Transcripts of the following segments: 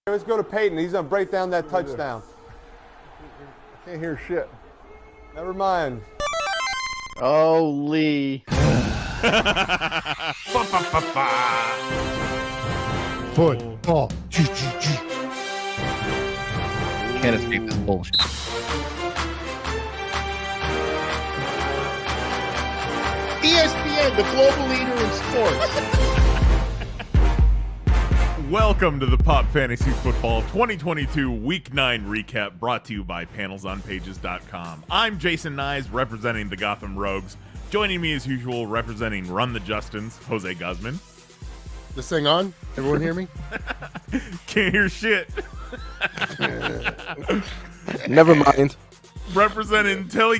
Let's go to Peyton. He's going to break down that touchdown. I can't hear shit. Never mind. Oh, Lee. Football. Can't escape this bullshit. ESPN, the global leader in sports. Welcome to the PoP Fantasy Football 2022 Week 9 recap brought to you by PanelsOnPages.com. I'm Jason Nyes, representing the Gotham Rogues. Joining me as usual, representing Run the Justins, Jose Guzman. This thing on? Everyone hear me? Can't hear shit. Never mind. Representing Tell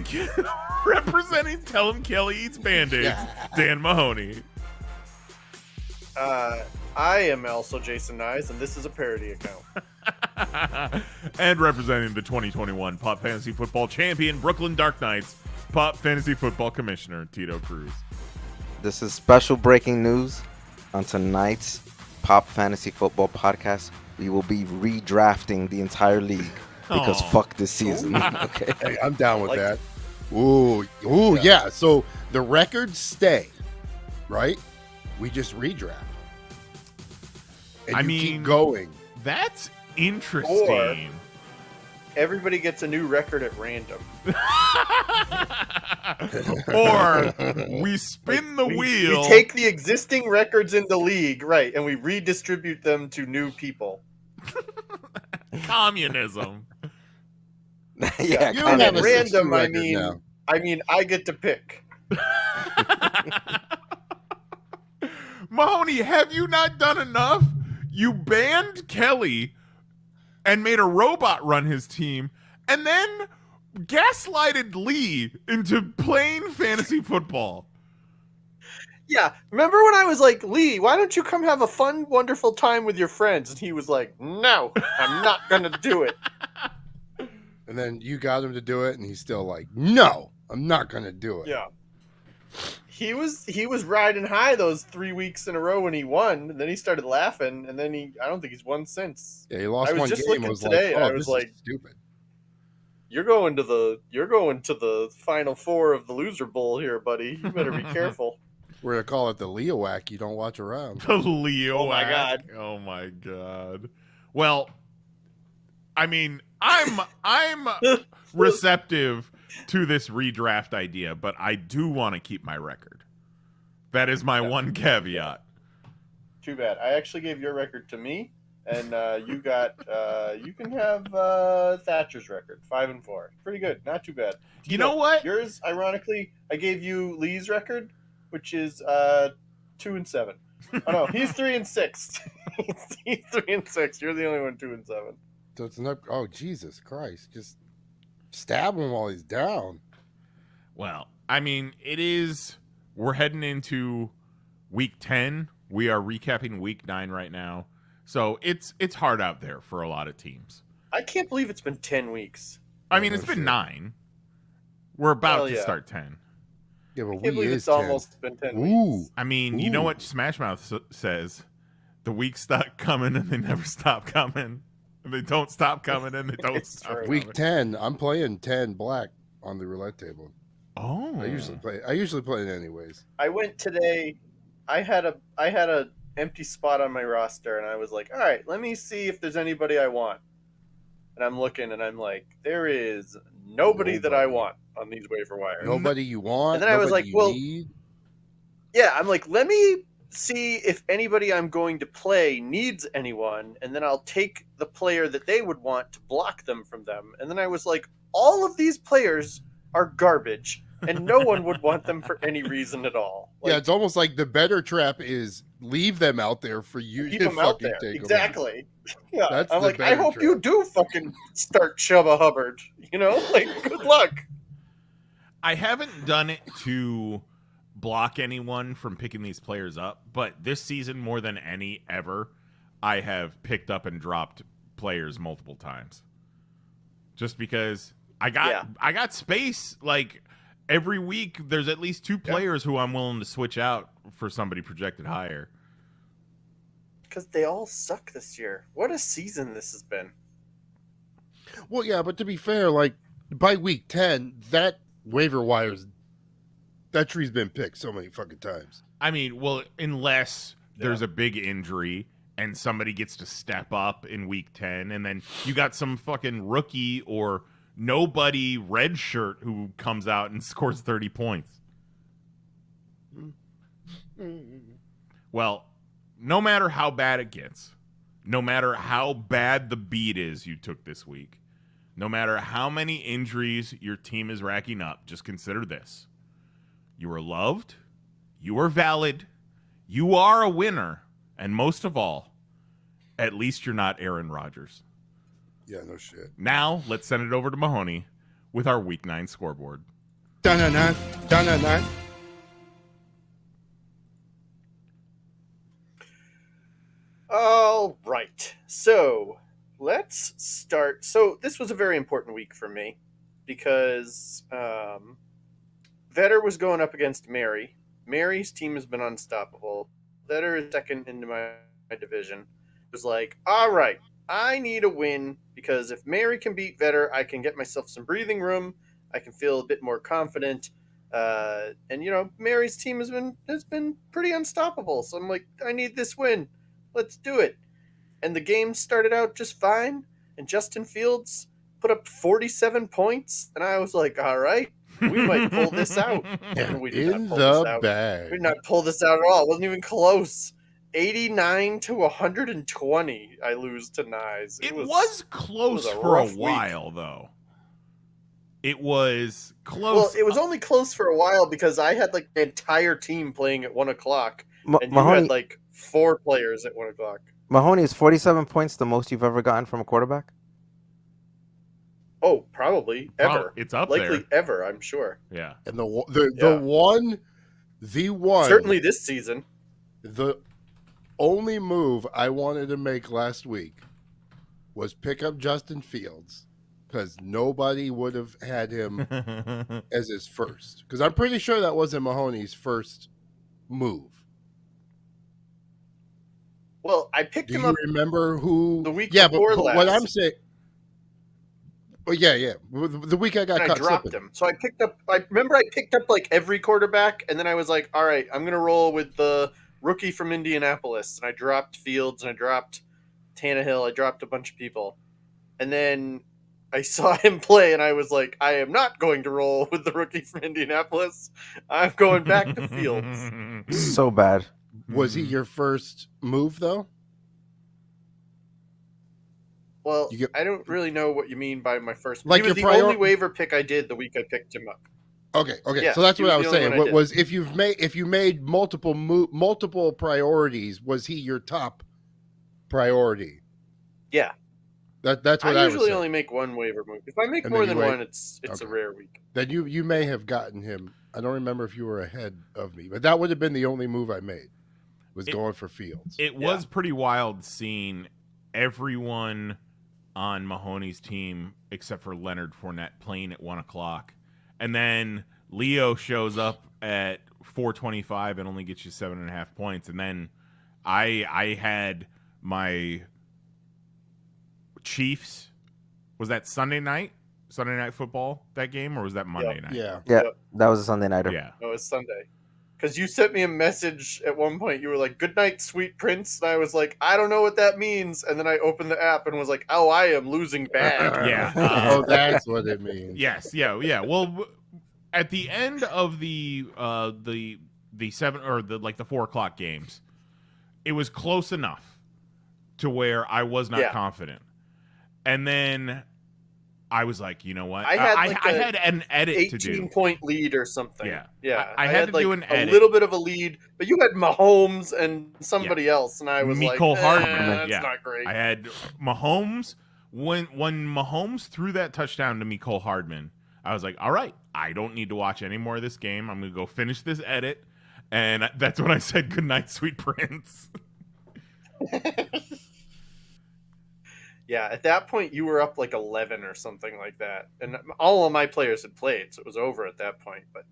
Him Kelly Eats Band-Aids, Dan Mahoney. I am also Jason Nyes, and this is a parody account. And representing the 2021 PoP Fantasy Football champion, Brooklyn Dark Knights, PoP Fantasy Football Commissioner, Tito Cruz. This is special breaking news. On tonight's PoP Fantasy Football podcast, we will be redrafting the entire league because fuck this season. Okay, Hey, I'm down with that. Ooh, yeah. So the records stay, right? We just redraft. And keep going. That's interesting. Everybody gets a new record at random. Or we spin the wheel. We take the existing records in the league, right, and we redistribute them to new people. Communism. Yeah, You And have at a random, 60 record now. I get to pick. Mahoney, have you not done enough? You banned Kelly and made a robot run his team, and then gaslighted Lee into playing fantasy football. Yeah, remember when I was like, Lee, why don't you come have a fun, wonderful time with your friends? And he was like, no, I'm not going to do it. And then you got him to do it, and he's still like, no, I'm not going to do it. Yeah. He was riding high those 3 weeks in a row when he won, and then he started laughing, and then I don't think he's won since. Yeah, he lost I was one just game. looking I was today, like, and oh, I was this like, is stupid. You're going to the final four of the loser bowl here, buddy. You better be careful. We're going to call it the Leo whack. You don't watch around. The Leo. Oh my act. God. Oh my God. Well, I mean, I'm receptive to this redraft idea, but I do want to keep my record. That is my one caveat. Too bad. I actually gave your record to me, and you can have Thatcher's record, 5-4. Pretty good, not too bad. You know what? Yours, ironically, I gave you Lee's record, which is 2-7. Oh no, he's 3-6. He's 3-6. You're the only one 2-7. So it's not, oh, Jesus Christ. Just stab him while he's down. Well, I mean, we're heading into week 10. We are recapping week 9 right now. So it's hard out there for a lot of teams. I can't believe it's been 10 weeks. I mean, it's been 9. We're about to start 10. Yeah, but I can't believe is it's 10. almost been 10 Ooh. weeks. I mean, you know what Smash Mouth says? The weeks stop coming and they never stop coming. And they don't stop coming and they don't It's stop true. coming. Week 10, I'm playing 10 black on the roulette table. Oh. I usually play it anyways. I went today. I had a empty spot on my roster, and I was like, all right, let me see if there's anybody I want. And I'm looking, and I'm like, there is nobody that I want on these waiver wires. Nobody you want. And then I was nobody like, you well, need. Yeah, I'm like, let me see if anybody I'm going to play needs anyone, and then I'll take the player that they would want to block them from them. And then I was like, all of these players are garbage, and no one would want them for any reason at all. Like, Yeah, it's almost like the better trap is leave them out there for you keep to them out fucking there. take Exactly. Yeah, That's I'm the like, I better hope you trap. do fucking start Chubba Hubbard. You know, like, good luck. I haven't done it to block anyone from picking these players up, but this season more than any ever, I have picked up and dropped players multiple times. Just because I got space. Like every week there's at least two players who I'm willing to switch out for somebody projected higher. because they all suck this year. What a season this has been. Well, yeah, but to be fair, like by week 10, that waiver wires, that tree's been picked so many fucking times. I mean, well, unless there's a big injury and somebody gets to step up in week 10, and then you got some fucking rookie or nobody red shirt who comes out and scores 30 points. Well, no matter how bad it gets, no matter how bad the beat is you took this week, no matter how many injuries your team is racking up, just consider this. You are loved, you are valid, you are a winner, and most of all, at least you're not Aaron Rodgers. Yeah, no shit. Now, let's send it over to Mahoney with our Week 9 scoreboard. Dun-dun-dun, dun-dun-dun. All right. So let's start. So this was a very important week for me because Vetter was going up against Mary. Mary's team has been unstoppable. Vetter is second into my division. It was like, all right, I need a win because if Mary can beat Vetter, I can get myself some breathing room. I can feel a bit more confident. And you know, Mary's team has been pretty unstoppable. So I'm like, I need this win. Let's do it. And the game started out just fine. And Justin Fields put up 47 points. And I was like, all right, we might pull this out. And we did In not pull this the out. bag. We did not pull this out at all. It wasn't even close. 89 to 120. I lose to Nyes. It was close a for a rough week. while, though. It was close. Well, it was only close for a while because I had like the entire team playing at 1 o'clock. And you Mahoney, had like 4 players at 1 o'clock. Mahoney, is 47 points the most you've ever gotten from a quarterback? Oh, probably ever. It's up Likely there. ever, I'm sure. Yeah. And the Yeah. one, Certainly this season. the only move I wanted to make last week was pick up Justin Fields because nobody would have had him as his first. Because I'm pretty sure that wasn't Mahoney's first move. Well, I picked Do him you up remember who? the week yeah, before but what last. I'm saying. Well, yeah. The week I got and I caught dropped slipping. him. So I picked up like every quarterback, and then I was like, all right, I'm gonna roll with the rookie from Indianapolis, and I dropped Fields and I dropped Tannehill. I dropped a bunch of people, and then I saw him play, and I was like, I am not going to roll with the rookie from Indianapolis. I'm going back to Fields. So bad. Was he your first move though? Well, You get- I don't really know what you mean by my first. Like he was your the prior- only waiver pick I did the week I picked him up. Okay. Yeah, So that's he what I was was the only saying. one I What did. was if you made multiple priorities? Was he your top priority? Yeah. That's what I I usually was saying. only make one waiver move. If I make And more then than you one, it's Okay. a rare week. Then you may have gotten him. I don't remember if you were ahead of me, but that would have been the only move I made. Was going for Fields. It was pretty wild seeing everyone on Mahoney's team except for Leonard Fournette playing at 1 o'clock, and then Leo shows up at 4:25 and only gets you 7.5 points, and then I had my Chiefs. Was that Sunday night football, that game, or was that Monday night? Yeah. Yeah, Yep. that was a Sunday nighter. Yeah. No, it's Sunday. Because you sent me a message at one point. You were like, "Good night, sweet prince," and I was like, "I don't know what that means." And then I opened the app and was like, "Oh, I am losing bad." Yeah. Oh, that's what it means. Yes, yeah. Well, at the end of the 7 or the 4 o'clock games, it was close enough to where I was not confident, and then I was like, you know what? I had an edit to do. 18-point lead or something. Yeah. I had to do an edit. A little bit of a lead, but you had Mahomes and somebody else, and I was Mecole like, Hardman. that's Yeah. not great. I had Mahomes. When Mahomes threw that touchdown to Mecole Hardman, I was like, all right, I don't need to watch any more of this game. I'm going to go finish this edit. And that's when I said, good night, sweet prince. Yeah, at that point, you were up like 11 or something like that. And all of my players had played, so it was over at that point. But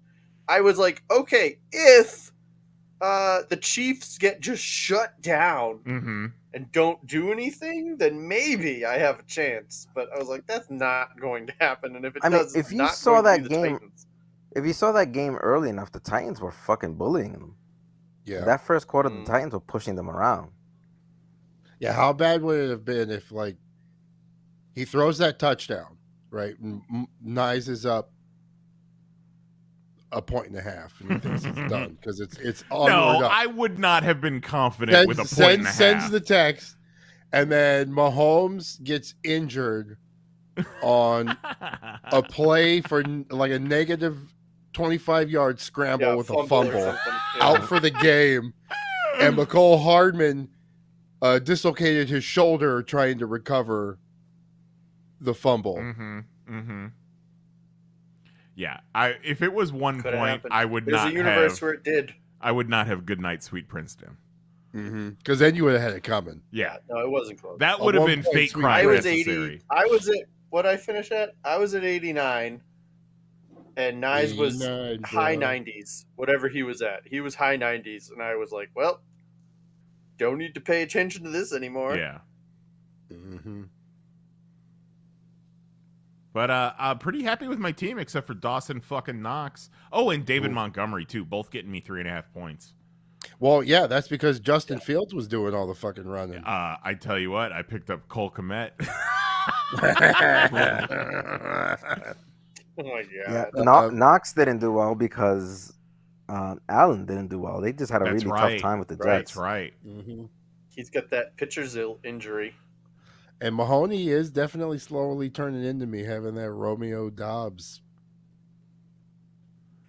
I was like, okay, if the Chiefs get just shut down Mm-hmm. and don't do anything, then maybe I have a chance. But I was like, that's not going to happen. And if it I mean, does, if it's you not saw going to that be the game, Titans. if you saw that game early enough, the Titans were fucking bullying them. Yeah. That first quarter, the Mm. Titans were pushing them around. Yeah, how bad would it have been if, like, he throws that touchdown, right? Nyes is up a point and a half, and he thinks he's done because it's onward No, up. I would not have been confident with a point and a Sends half. the text, and then Mahomes gets injured on a play for like a negative 25-yard scramble with a or fumble something. Yeah. out for the game, and McCole Hardman dislocated his shoulder trying to recover the fumble. Mm-hmm. Mm-hmm. Yeah, if it was one Could have point, happened. I would There's not a universe have. where it did. I would not have good night, sweet Princeton. Because then you would have had it coming. Yeah, No, it wasn't close. that At would have one been point, fate Sweet crime I was necessary. 80. I was at what I finished at? I was at 89, and Nyes was 89, high bro. 90s. Whatever he was at, he was high 90s, and I was like, well, don't need to pay attention to this anymore. Yeah, Mm-hmm. but I'm pretty happy with my team except for Dawson fucking Knox. Oh, and David Ooh. Montgomery too, both getting me 3.5 points. Well, yeah, that's because Justin Fields was doing all the fucking running. I tell you what, I picked up Cole Kmet. Oh my Yeah, god. Knox didn't do well because Allen didn't do well. They just had a That's really right. tough time with the Jets. That's right. Mm-hmm. He's got that pitcher's injury. And Mahoney is definitely slowly turning into me, having that Romeo Dobbs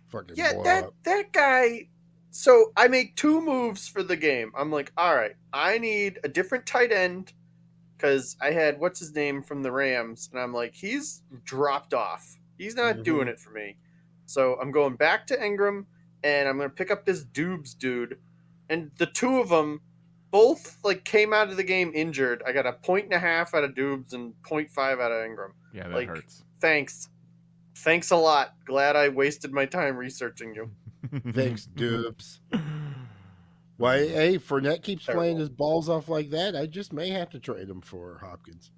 fucking Yeah, blow that up. that guy. So I make 2 moves for the game. I'm like, all right, I need a different tight end because I had what's his name from the Rams, and I'm like, he's dropped off. He's not doing it for me. So I'm going back to Ingram, and I'm gonna pick up this Dubes dude, and the 2 of them both like came out of the game injured. I got a 1.5 out of Dubes and 0.5 out of Ingram. Yeah, that Like, hurts. Thanks a lot. Glad I wasted my time researching you. Thanks, dupes. Why, hey, Fournette keeps Terrible. playing his balls off like that. I just may have to trade him for Hopkins.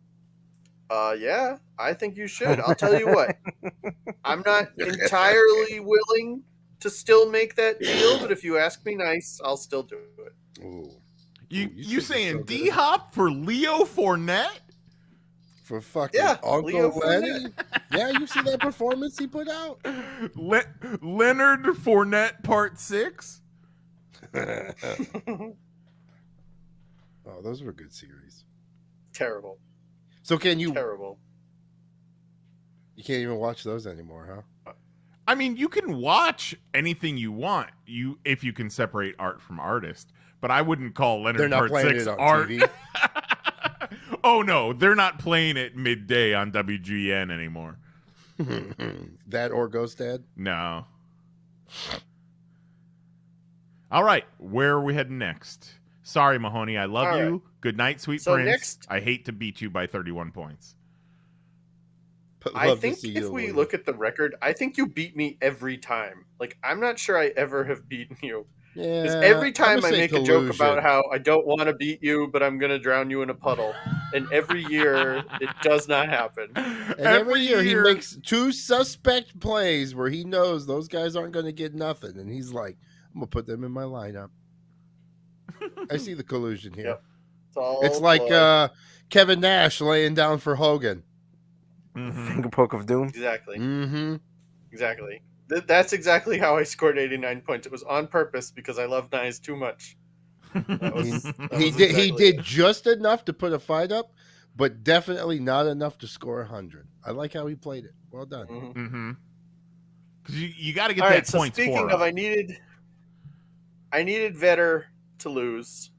Yeah, I think you should. I'll tell you what. I'm not entirely willing to still make that deal, but if you ask me nice, I'll still do it. Ooh. You you saying should be so D Hop for Leo Fournette? For fucking Yeah, Uncle Leo Lenny? Yeah, you see that performance he put out? Leonard Fournette Part 6? Oh, those were good series. Terrible. So can you Terrible. you can't even watch those anymore, huh? I mean, you can watch anything you want, if you can separate art from artist. But I wouldn't call They're Leonard not Part playing 6 it on art. TV. Oh no, they're not playing it midday on WGN anymore. That or Ghost Dad? No. All right, where are we heading next? Sorry, Mahoney, I love All you. right. Good night, sweet So prince. next- I hate to beat you by 31 points. But I love to think see if you we lose. look at the record, I think you beat me every time. Like, I'm not sure I ever have beaten you. Because Yeah, every I'm time gonna I say make a joke collusion. about how I don't want to beat you, but I'm going to drown you in a puddle. And every year, it does not happen. And every year he makes 2 suspect plays where he knows those guys aren't going to get nothing, and he's like, "I'm gonna put them in my lineup." I see the collusion here. Yep. All It's like blood. Kevin Nash laying down for Hogan. Mhm. Finger poke of doom. Exactly. Mm-hmm. Exactly. That's exactly how I scored 89 points. It was on purpose because I love Nyes too much. That was, that He was did. He exactly did it. just enough to put a fight up, but definitely not enough to score 100. I like how he played it. Well done. Mhm. Mm-hmm. Because you got to get All that right. So points speaking for. of, I needed Vetter to lose.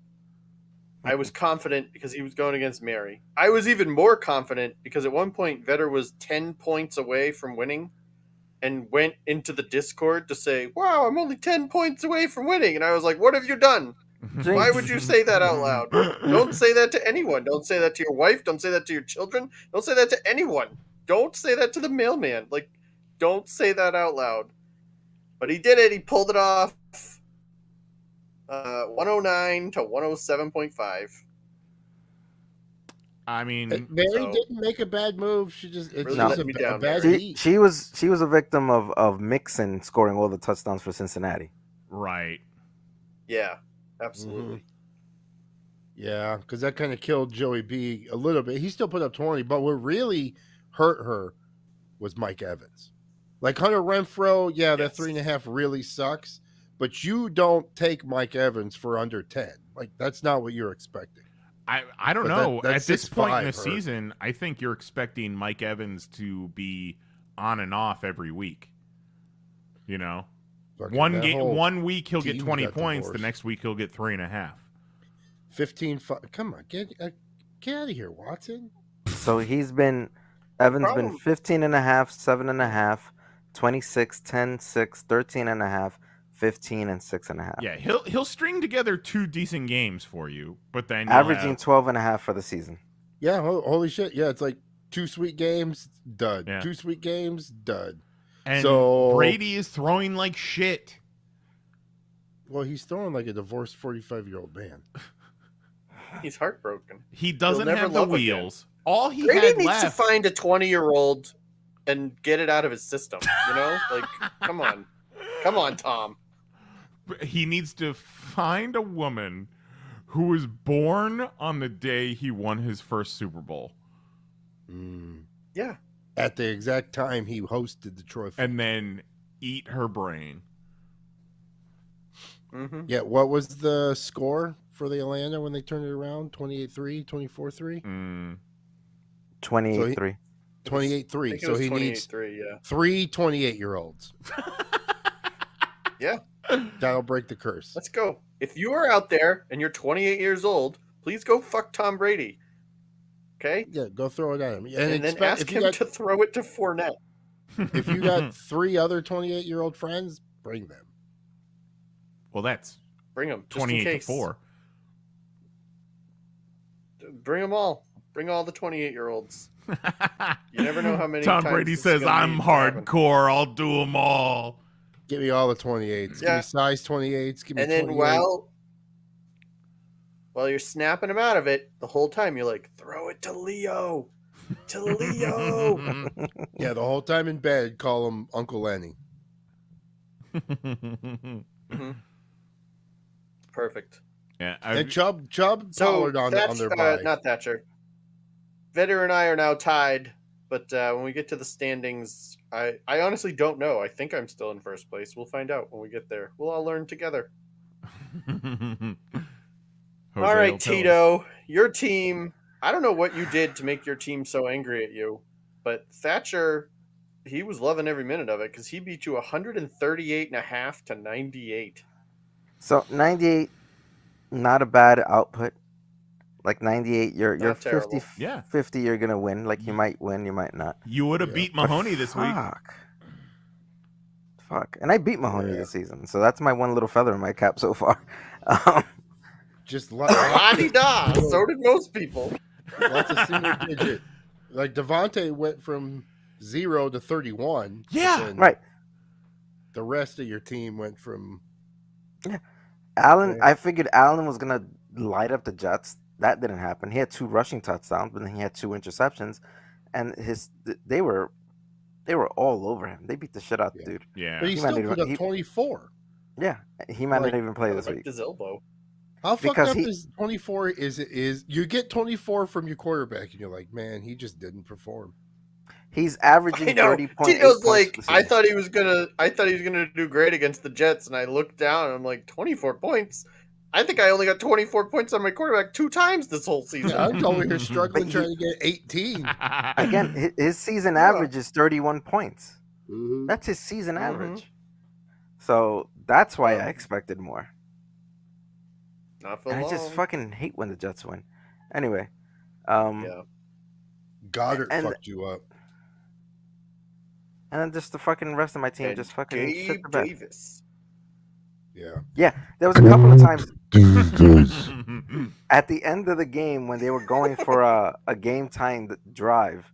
I was confident because he was going against Mary. I was even more confident because at one point Vetter was 10 points away from winning, and went into the Discord to say, "Wow, I'm only 10 points away from winning," and I was like, "What have you done? Why would you say that out loud? Don't say that to anyone. Don't say that to your wife. Don't say that to your children. Don't say that to anyone. Don't say that to the mailman. Like, don't say that out loud." But he did it. He pulled it off. 109 to 107.5. I mean, Mary So- didn't make a bad move. She just it's Really just let a, me a down, bad Mary. beat. She was a victim of Mixon scoring all the touchdowns for Cincinnati. right. Yeah, absolutely. Yeah, because that kind of killed Joey B a little bit. He still put up 20, but what really hurt her was Mike Evans. Like Hunter Renfro, yeah, that Yes. 3.5 really sucks, but you don't take Mike Evans for under 10. Like that's not what you're expecting. I don't But know. that At this point in the 6'5" hurt. season, I think you're expecting Mike Evans to be on and off every week. You know, Fucking one that whole 1 week he'll get team 20 got points. The divorced. next week he'll get 3.5. 15. Come on, get out of here, Watson. So Evans been problem- 15.5, 7.5, 26, 10, 6, 13.5, 15, and 6.5. Yeah, he'll string together 2 decent games for you, but then you'll Averaging have- 12.5 for the season. Yeah, holy shit. Yeah, it's like 2 sweet games, dud. Yeah. 2 sweet games, dud. and so- Brady is throwing like shit. Well, he's throwing like a divorced 45-year-old man. He's heartbroken. He doesn't never have the love again. wheels. All he Brady had needs left. to find a 20-year-old and get it out of his system. You know, like, come on, Tom. He needs to find a woman who was born on the day he won his first Super Bowl, Yeah, At the exact time he hosted the trophy. and then eat her brain. mm-hmm. Yeah, what was the score for the Atlanta when they turned it around? 28-3, 24-3? 28-3. 28-3. So he needs 28-3, yeah. 3 28-year-olds. Yeah. That'll break the curse. Let's go. If you are out there and you're 28 years old, please go fuck Tom Brady. Okay? Yeah, go throw it at him. And then ask if you him got, to throw it to Fournette. if you got 3 other 28-year-old friends, bring them. Well, that's Bring them. Just in 28 to case. 4. Bring them all. Bring all the 28-year-olds. You never know how many Tom times Brady this is says, gonna "I'm be happen." hardcore. I'll do them all." Give me all the 28s. Give Yeah. me size 28s. Give me And then 28. while you're snapping him out of it, the whole time you're like, throw it to Leo. To Leo. Yeah, the whole time in bed, call him Uncle Lenny. Perfect. Yeah, And Chubb So followed on their bye. not Thatcher. Vetter and I are now tied, but when we get to the standings, I honestly don't know. I think I'm still in first place. We'll find out when we get there. We'll all learn together. All right, Tito, your team. I don't know what you did to make your team so angry at you, but Thatcher, he was loving every minute of it because he beat you 138.5 to 98. So 98, not a bad output. Like 98, you're Not 50, terrible. Yeah. 50, you're gonna win. Like you might win, you might not. You would have Yeah. beat Mahoney this week. Fuck. And I beat Mahoney Yeah. this season, so that's my one little feather in my cap so far. Um, Just La-di-da. So did most people. lots of single digit. Like Devontae went from 0 to 31. Yeah. and right. The rest of your team went from Allen, Yeah. I figured Allen was gonna light up the Jets. That didn't happen. He had 2 rushing touchdowns, but then he had 2 interceptions, and they were all over him. They beat the shit out the Yeah. dude. Yeah. but he He might still not put even- up 24. Yeah, he might Like, not even play this Like week. his elbow. How fucked Because up he- is 24 is you get 24 from your quarterback and you're like, man, he just didn't perform. He's averaging I know. 30.8 Tito's points like, per I season. thought he was gonna do great against the Jets, and I looked down and I'm like, 24 points. I think I only got 24 points on my quarterback 2 times this whole season. Yeah, I'm over here struggling But trying to get 18. Again, his season Yeah. average is 31 points. Mhm. That's his season Mhm. average. So that's why I Um, expected more. Not for And I long. just fucking hate when the Jets win. Anyway, Yeah. Goddard And- fucked you up. and then just the fucking rest of my team And just fucking shit Gabe the bed. Davis. Yeah. Yeah, there was a couple of times at the end of the game when they were going for a game time drive,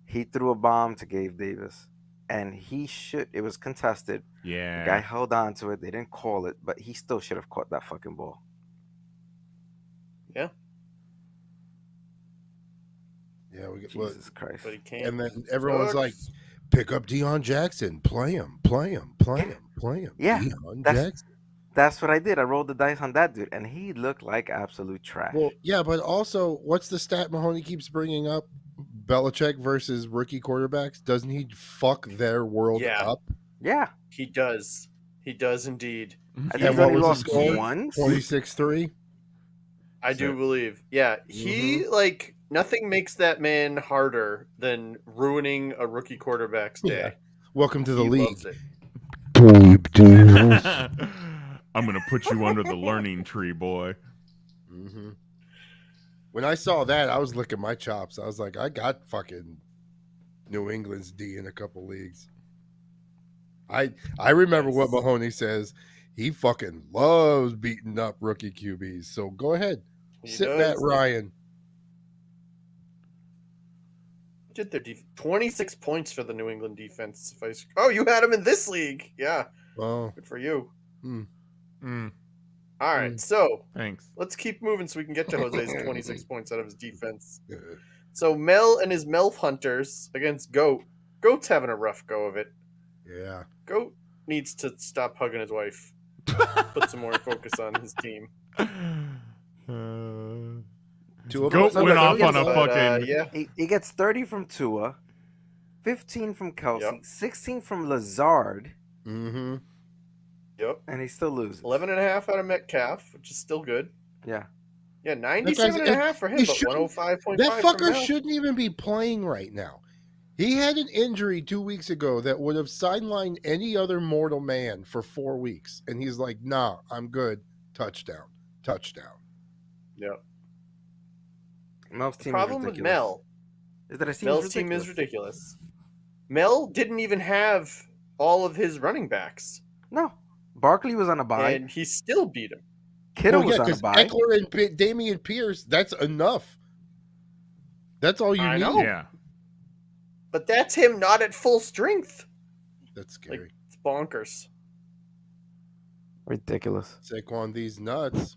he threw a bomb to Gabe Davis. and it was contested. The guy Yeah. held on to it. They didn't call it, but he still should have caught that fucking ball. Yeah, Yeah, well, Jesus Christ. but he can't. and then everyone's Sucks. like, pick up Deion Jackson, play him. Yeah, Deion that's- Jackson. That's what I did. I rolled the dice on that dude, and he looked like absolute trash. Well, yeah, but also, what's the stat Mahoney keeps bringing up? Belichick versus rookie quarterbacks. Doesn't he fuck their world Yeah. up? yeah, He does. He does indeed. I And think he what only was the lost score? once. 26-3. I do believe. Yeah, he like nothing makes that man harder than ruining a rookie quarterback's day. Yeah. Welcome to the He league. loves it. I'm gonna put you under the learning tree, boy. Mm-hmm. When I saw that, I was licking my chops. I was like, I got fucking New England's D in a couple leagues. I remember what Mahoney says. He fucking loves beating up rookie QBs. So go ahead, He sit does. Matt Ryan. Did their 26 points for the New England defense. Oh, you had him in this league. Yeah, Oh, good for you. Mm, All right, so thanks. let's keep moving so we can get to Jose's 26 points out of his defense. So Mel and his Melf Hunters against Goat. Goat's having a rough go of it. yeah. Goat needs to stop hugging his wife. Put some more focus on his team. Two of Goat them- went off on a But, fucking. yeah, He gets 30 from Tua, 15 from Kelsey, Yep. 16 from Lazard, Mm-hmm. yep. and he still loses. 11.5 out of Metcalf, which is still good. Yeah. Yeah, 97.5 for him, he but shouldn't- 105.5 That for fucker Mel. shouldn't even be playing right now. He had an injury 2 weeks ago that would have sidelined any other mortal man for 4 weeks. And he's like, nah, I'm good. Touchdown. Yep. Mel's The team problem is with ridiculous. Mel, Is that his team Mel's is team ridiculous. is ridiculous. Mel didn't even have all of his running backs, No. Barkley was on a bye. and he still beat him. Kittle Well, was yeah, on a because bye. Eckler and Damian Pierce, that's enough. That's all you I need. know. Yeah. But that's him not at full strength. That's scary. It's bonkers. Ridiculous. Saquon, these nuts.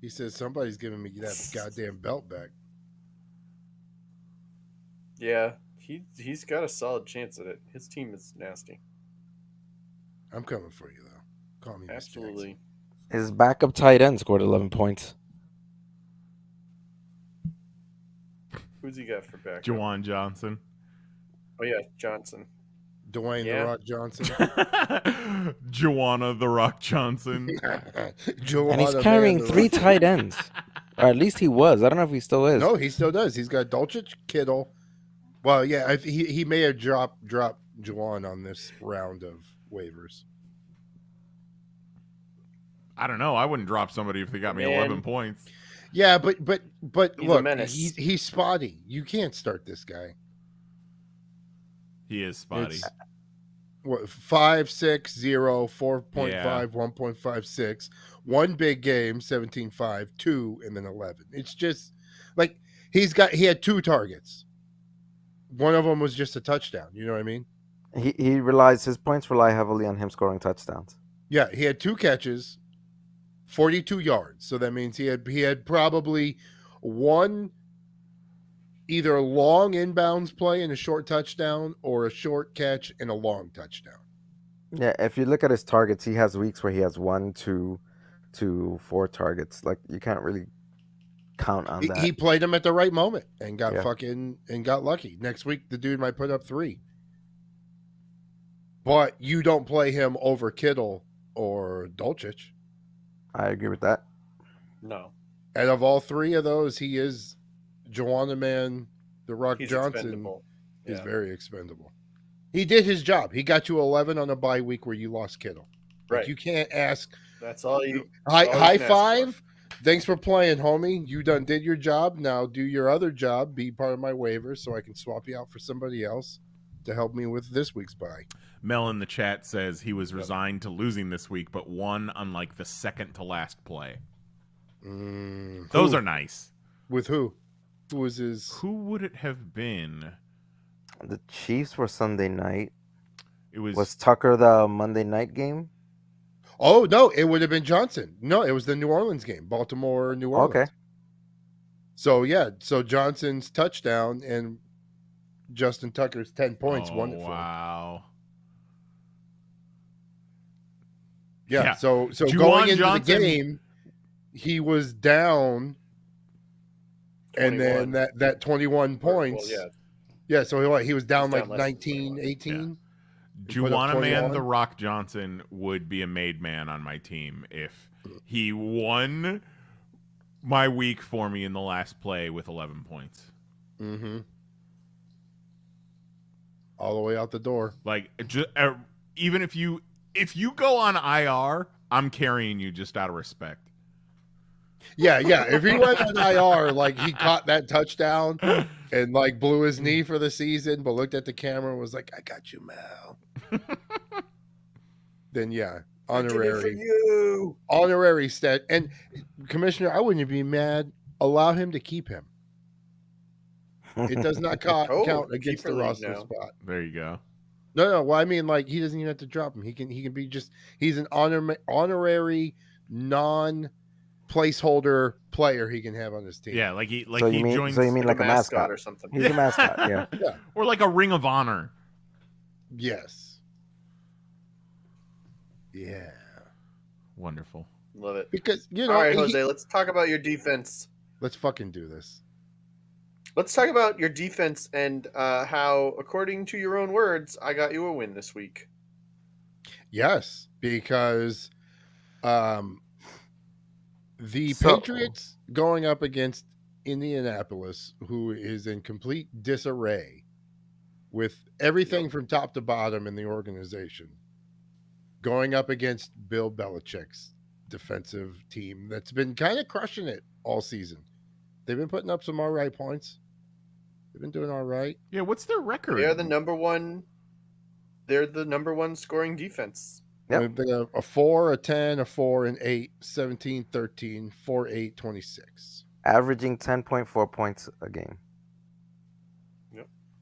He says somebody's giving me that goddamn belt back. Yeah, he's got a solid chance at it. His team is nasty. I'm coming for you, though. Call me Miss Jackson. Absolutely. His backup tight end scored 11 points. Who's he got for back? Juwan Johnson. Oh yeah, Johnson. Dwayne Yeah. The Rock Johnson. Joanna the Rock Johnson. And he's carrying 3 tight ends. Or at least he was. I don't know if he still is. No, he still does. He's got Dulcich, Kittle. Well, yeah, he may have dropped Juwan on this round of waivers. I don't know. I wouldn't drop somebody if they got me Man. 11 points. Yeah, but He's a look, menace. he's spotty. You can't start this guy. He is spotty. It's what 5, 6, 0, 4.5, Yeah. 1.56, one big game, 17-5, 2, and then 11. It's just like he had 2 targets. One of them was just a touchdown. You know what I mean? His points rely heavily on him scoring touchdowns. Yeah, he had 2 catches, 42 yards. So that means he had probably one either a long inbounds play and a short touchdown or a short catch and a long touchdown. Yeah, if you look at his targets, he has weeks where he has 1, 2, 4 targets. Like, you can't really count on that. He played him at the right moment and got Yeah. got lucky. Next week the dude might put up 3. But you don't play him over Kittle or Dulcich. I agree with that. No, Out of all 3 of those, he is Joanna Man, The Rock he's Johnson expendable. is Yeah. very expendable. He did his job. He got you 11 on a bye week where you lost Kittle. Like, Right. you can't ask. That's all you. High that's all you can ask five. Thanks for playing, homie. You done did your job. Now do your other job. Be part of my waiver so I can swap you out for somebody else to help me with this week's bye. Mel in the chat says he was resigned to losing this week, but won on like the second to last play. Those Who? are nice. With who? Who was his? Who would it have been? The Chiefs were Sunday night. It was, Was Tucker the Monday night game? Oh no, it would have been Johnson. No, it was the New Orleans game, Baltimore, New Orleans. Okay. So yeah, so Johnson's touchdown and Justin Tucker's 10 points won it for him. wow. Yeah, Yeah. so Juwan going into Johnson- the game, he was down, and then 21. that 21 points. Well, yeah. Yeah, so he was down He's like down less than 19, 18. Put up Juwan Man 21. the Rock Johnson would be a made man on my team if he won my week for me in the last play with 11 points. Mm-hmm. All the way out the door. Like, even if you go on IR, I'm carrying you just out of respect. Yeah. If he went on IR, like he caught that touchdown and like blew his knee for the season, but looked at the camera and was like, "I got you, Mal." Then yeah, I did it for honorary you. stat. And Commissioner, I wouldn't be mad. Allow him to keep him. It does not count against keeper the league roster now. spot. There you go. No. Well, I mean, like he doesn't even have to drop him. He can be just. He's an honorary non-placeholder player he can have on his team. Yeah, like he So you joins, mean like a mascot or something. He's a mascot. Yeah. or like a Ring of Honor. Yes. Yeah. Wonderful. Love it. Because you know. All right, Jose, let's talk about your defense. Let's fucking do this. Let's talk about your defense and how, according to your own words, I got you a win this week. Yes, because the So- Patriots going up against Indianapolis, who is in complete disarray with everything from top to bottom in the organization, going up against Bill Belichick's defensive team that's been kind of crushing it all season. They've been putting up some all right points. They've been doing all right. Yeah, what's their record? They're the number one. They're the number one scoring defense. Yep. They got a 4, a 10, a 4, and 8, 17, 13, 4, 8, 26. Averaging 10.4 points a game.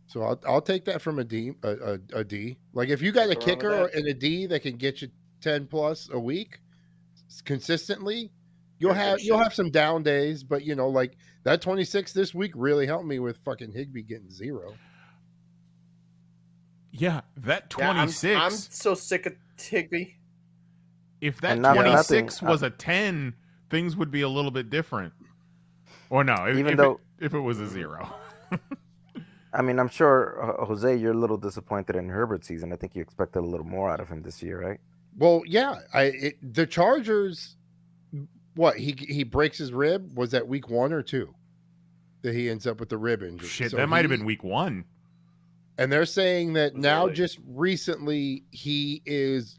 So I'll take that from a D. A D. Like if you got a Nothing wrong kicker with that. and a D that can get you 10 plus a week consistently, you'll Yeah, good have some down days. But you know, like that 26 this week really helped me with fucking Higbee getting 0. Yeah, that Yeah, 26. I'm so sick of Higbee. If that And not for 26 nothing, was a 10, things would be a little bit different. Or no, Even though- if it was a 0. I mean, I'm sure, Jose, you're a little disappointed in Herbert's season. I think you expected a little more out of him this year, right? Well, yeah. The Chargers. What he breaks his rib? Was that week 1 or 2 that he ends up with the rib injury? Shit, So that might have he- been week 1. And they're saying that Was now, early. just recently, he's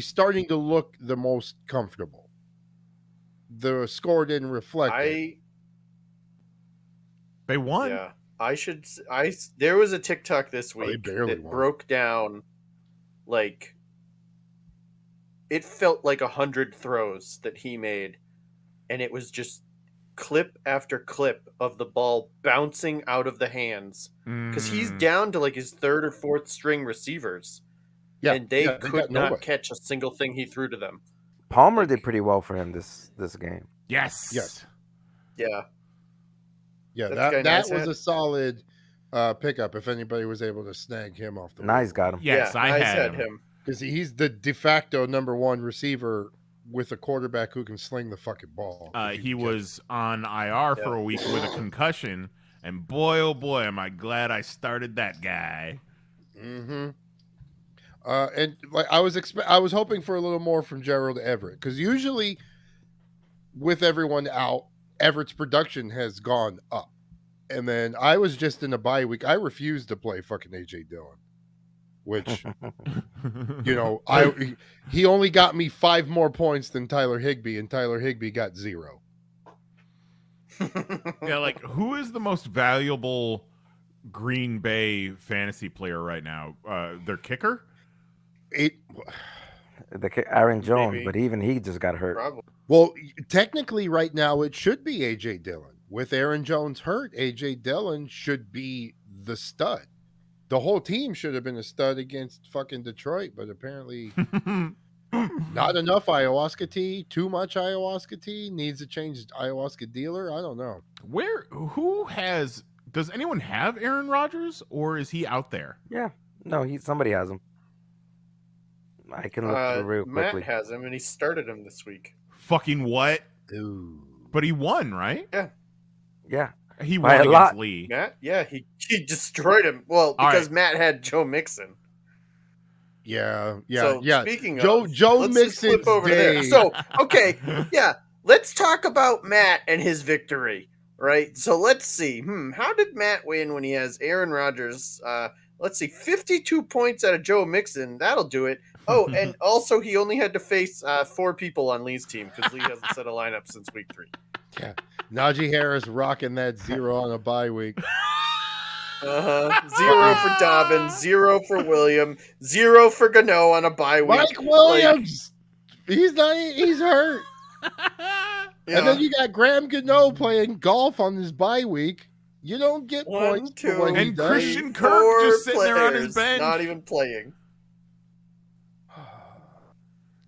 starting to look the most comfortable. The score didn't reflect it. They won. Yeah, there was a TikTok this Oh, they week barely that won. broke down, like, it felt like 100 throws that he made, and it was just clip after clip of the ball bouncing out of the hands because he's Mm. down to like his third or fourth string receivers, Yeah, and they got could nobody. not catch a single thing he threw to them. Palmer did pretty well for him this game. Yes. Yes. Yeah, Yeah, That's that kinda that nice was hat. a solid pickup. If anybody was able to snag him off the Nice got him. Yes, yeah, I nice had him. because he's the de facto number 1 receiver with a quarterback who can sling the fucking ball. if He can catch was on IR for a week with a concussion, and boy, oh boy, am I glad I started that guy. it. Mhm. And like I was hoping for a little more from Gerald Everett because usually with everyone out, Everett's production has gone up. And then I was just in a bye week. I refused to play fucking AJ Dillon, which you know, he only got me 5 more points than Tyler Higbee, and Tyler Higbee got 0. Yeah, like who is the most valuable Green Bay fantasy player right now? Their kicker? Aaron Jones, Maybe. but even he just got hurt. probably. Well, technically, right now it should be AJ Dillon. With Aaron Jones hurt, AJ Dillon should be the stud. The whole team should have been a stud against fucking Detroit, but apparently not enough ayahuasca tea, too much ayahuasca tea, needs to change ayahuasca dealer. I don't know. Does anyone have Aaron Rodgers, or is he out there? Yeah. No, somebody has him. I can look through real quickly. Matt has him, and he started him this week. Fucking what? Ooh. But he won, right? Yeah. He By won a against lot. Lee. Matt? Yeah, he destroyed him. Well, All because right. Matt had Joe Mixon. Yeah. So, yeah. speaking Joe let's just flip Mixon's over to there. day. So, okay, yeah, let's talk about Matt and his victory, right? So let's see. How did Matt win when he has Aaron Rodgers? Let's see, 52 points out of Joe Mixon. That'll do it. Oh, and also he only had to face 4 people on Lee's team because Lee hasn't set a lineup since week 3. Yeah. Najee Harris rocking that 0 on a bye week. 0 for Dobbins, 0 for William, 0 for Gano on a bye week. Mike Williams, he's hurt. Yeah. And then you got Graham Gano playing golf on his bye week. You don't get 1, points 2, for what he And does. Christian 4 Kirk just sitting there on his players bench. not even playing.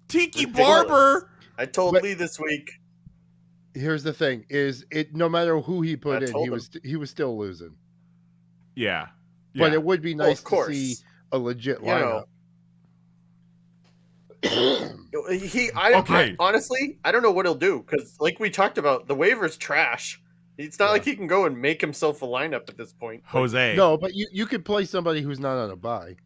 Tiki Ridiculous. Barber. I told But- Lee this week. Here's the thing: is it no matter who he put I in, told he was still losing. Yeah. But it would be Well, nice of course. to see a legit You know. lineup. Okay. Honestly, I don't know what he'll do because, like we talked about, the waiver's trash. It's not like he can go and make himself a lineup at this point. Jose. No, but you could play somebody who's not on a bye.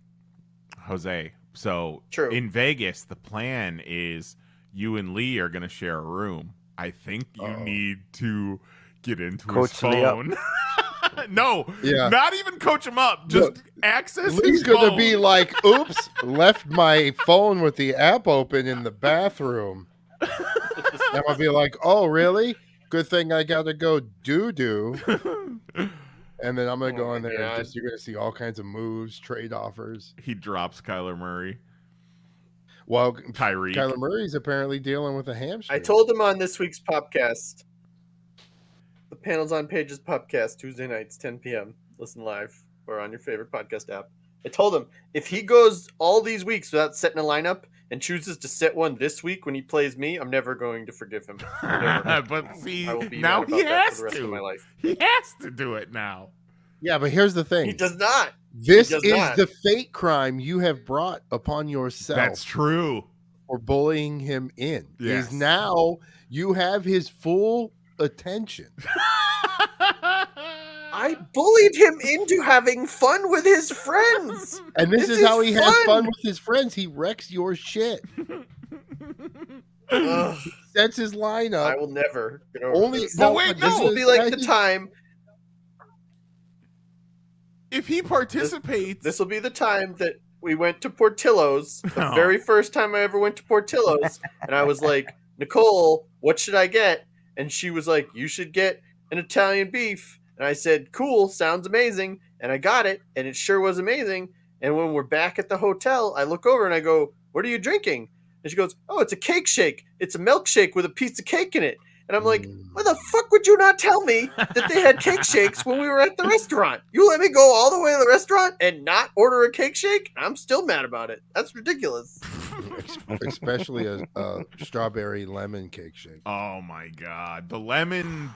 Jose. So True. in Vegas, the plan is you and Lee are going to share a room. I think you need to get into Coach his Lee up. phone. No, Yeah. not even coach him up. Just access Lee's his gonna phone. be like, "Oops, left my phone with the app open in the bathroom." And I'll be like, "Oh, really? Good thing I gotta go doo." And then I'm gonna go Oh in my there God. and you're gonna see all kinds of moves, trade offers. He drops Kyler Murray. Well, Tyreek. Kyler Murray's apparently dealing with a hamstring. I told him on this week's Popcast, the Panels on Pages Popcast, Tuesday nights, 10 p.m. Listen live or on your favorite podcast app. I told him if he goes all these weeks without setting a lineup and chooses to set one this week when he plays me, I'm never going to forgive him. Never. But see, I will be now mad he about that has for the rest of my to. life. He has to do it now. Yeah, but here's the thing: He does not. this does is not. the fate crime you have brought upon yourself. That's true. for bullying him in. Yes. Is now you have his full attention. I bullied him into having fun with his friends. And this This is how is he has fun. fun with his friends. He wrecks your shit. Ugh, Sets his I lineup. will never get over Only this. But wait, This no. will be like the time. If he participates, This will be the time that we went to Portillo's. The Oh. very first time I ever went to Portillo's, and I was like, Nicole, what should I get? And she was like, you should get an Italian beef. And I said, cool, sounds amazing. And I got it, and it sure was amazing. And when we're back at the hotel, I look over and I go, what are you drinking? And she goes, oh, it's a cake shake. It's a milkshake with a piece of cake in it. And I'm like, why the fuck would you not tell me that they had cake shakes when we were at the restaurant? You let me go all the way to the restaurant and not order a cake shake? I'm still mad about it. That's ridiculous. Especially a strawberry lemon cake shake. oh my god, the lemon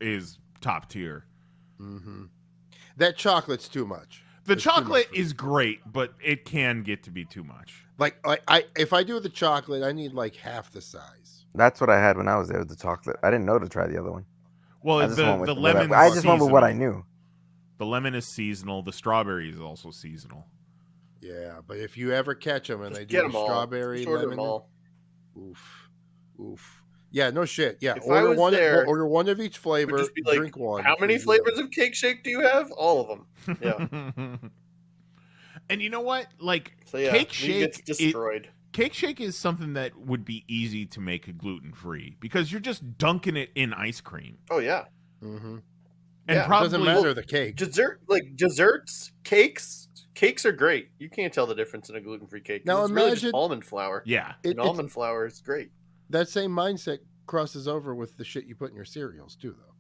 is top tier. Mm-hmm. That chocolate's too much. The It's too much chocolate for me. is great, but it can get to be too much. Like I if I do the chocolate, I need like half the size. That's what I had when I was there, the chocolate. I didn't know to try the other one. Well, I just the went with what lemon. I just went with what I knew. The lemon is seasonal. The strawberry is also seasonal. Yeah, but if you ever catch them and Just they get do a them all. strawberry Just order lemon, them all. oof. Yeah, no shit. Yeah, If I order was one. there, Order one of each Would flavor. just be like, Drink one. how many for you. flavors of cake shake do you have? All of them. Yeah. And you know what? Like So yeah, cake Lee gets shake, destroyed. cake shake is something that would be easy to make gluten free because you're just dunking it in ice cream, Oh yeah. Mhm. and Yeah, it It probably doesn't matter the cake. Desserts, cakes are great. You can't tell the difference in a gluten-free cake. 'cause Now it's really just imagine- almond flour. Yeah, And almond flour is great. That same mindset crosses over with the shit you put in your cereals too, though.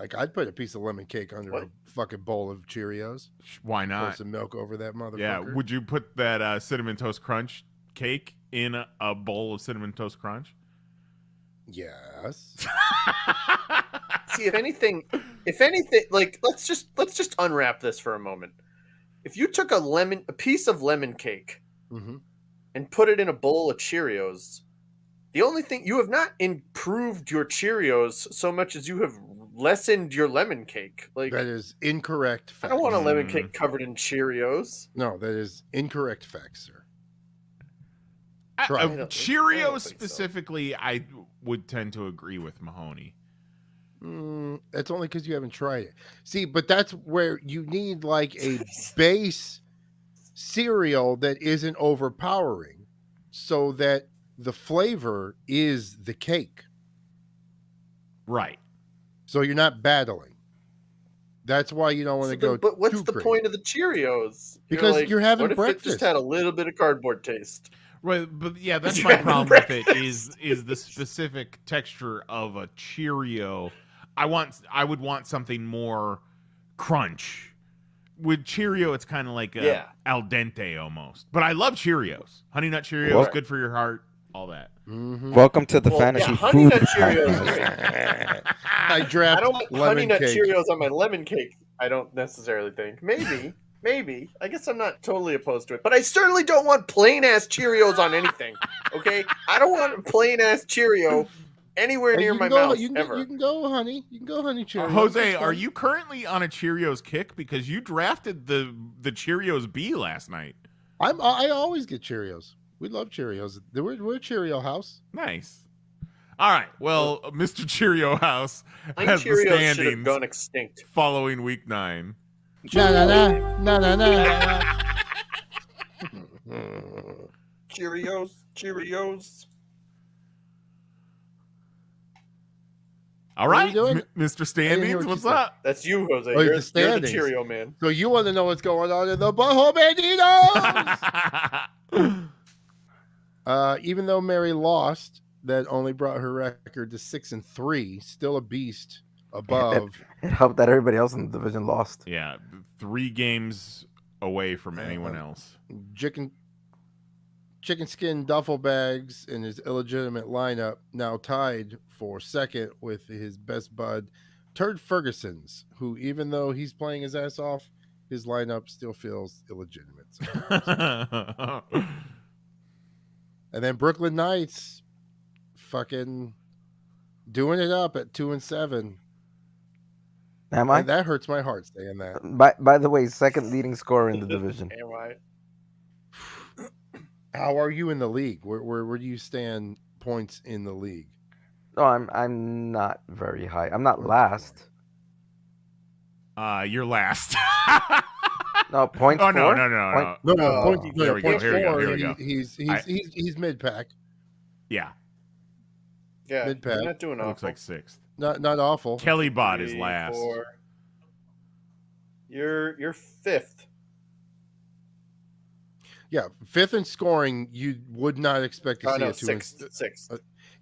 Like I'd put a piece of lemon cake under What? a fucking bowl of Cheerios. Why Pour not? some milk over that motherfucker. Yeah. Would you put that cinnamon toast crunch cake in a bowl of cinnamon toast crunch? Yes. See, if anything, like let's just unwrap this for a moment. If you took a piece of lemon cake, Mm-hmm. and put it in a bowl of Cheerios, the only thing you have not improved your Cheerios so much as you have lessened your lemon cake. Like That is incorrect I fact. don't want a lemon cake covered in Cheerios. No, that is incorrect fact, sir. Try. I don't think Cheerios so. specifically, I would tend to agree with Mahoney. That's only because you haven't tried it. See, but that's where you need like a base cereal that isn't overpowering so that the flavor is the cake. Right. So you're not battling. That's why you don't want to go. But what's too the crazy. point of the Cheerios? Because you're having what if breakfast. it just had a little bit of cardboard taste? Right, but yeah, that's You're my having problem with it breakfast. is the specific texture of a Cheerio. I would want something more crunch. With Cheerio, it's kind of like al dente almost. But I love Cheerios. Honey Nut Cheerios, Well- good for your heart, all that. Mhm. Welcome to the Well, fantasy yeah, Honey food Nut Cheerios. podcast. is great. I draft I don't want lemon Honey Nut cake. Cheerios on my lemon cake. I don't necessarily think. Maybe. I guess I'm not totally opposed to it, but I certainly don't want plain ass Cheerios on anything. Okay, I don't want a plain ass Cheerio anywhere Hey, near you my can go, mouth you can, ever. You can go, honey. You can go, honey Cheerios. Jose, That's are fine. you currently on a Cheerios kick? Because you drafted the Cheerios B last night. I always get Cheerios. We love Cheerios. We're a Cheerio house. Nice. All right. Well, Mr. Cheerio House Plain has the Cheerios should have standings gone extinct. following week 9. Na. Cheerios. All What are right, you doing? Mr. hear Standings, what you what's said. up? That's you, Jose. Oh, You're the the standings. Cheerio man. So you want to know what's going on in the Butthole Banditos? Even though Mary lost, that only brought her record to 6-3. Still a beast above. It helped that everybody else in the division lost. Yeah, 3 games away from anyone else. Chicken skin duffel bags in his illegitimate lineup, now tied for second with his best bud, Turd Ferguson's, who, even though he's playing his ass off, his lineup still feels illegitimate. And then Brooklyn Knights fucking doing it up at 2-7. Am I? And that hurts my heart saying that. By the way, second leading scorer in the division. Am I? How are you in the league? Where do you stand points in the league? No, I'm not very high. I'm not last. You're last. No, point Oh, four? no. Point- No, Oh, point, here we go, point here we go, four, here we go. He's mid pack, Yeah, Yeah, Mid-pack. you're not doing looks awful. like 6th. not awful. Kelly Bot is 3, last. 4. You're fifth. Yeah, fifth in scoring. You would not expect to Oh see no, a 2 sixth.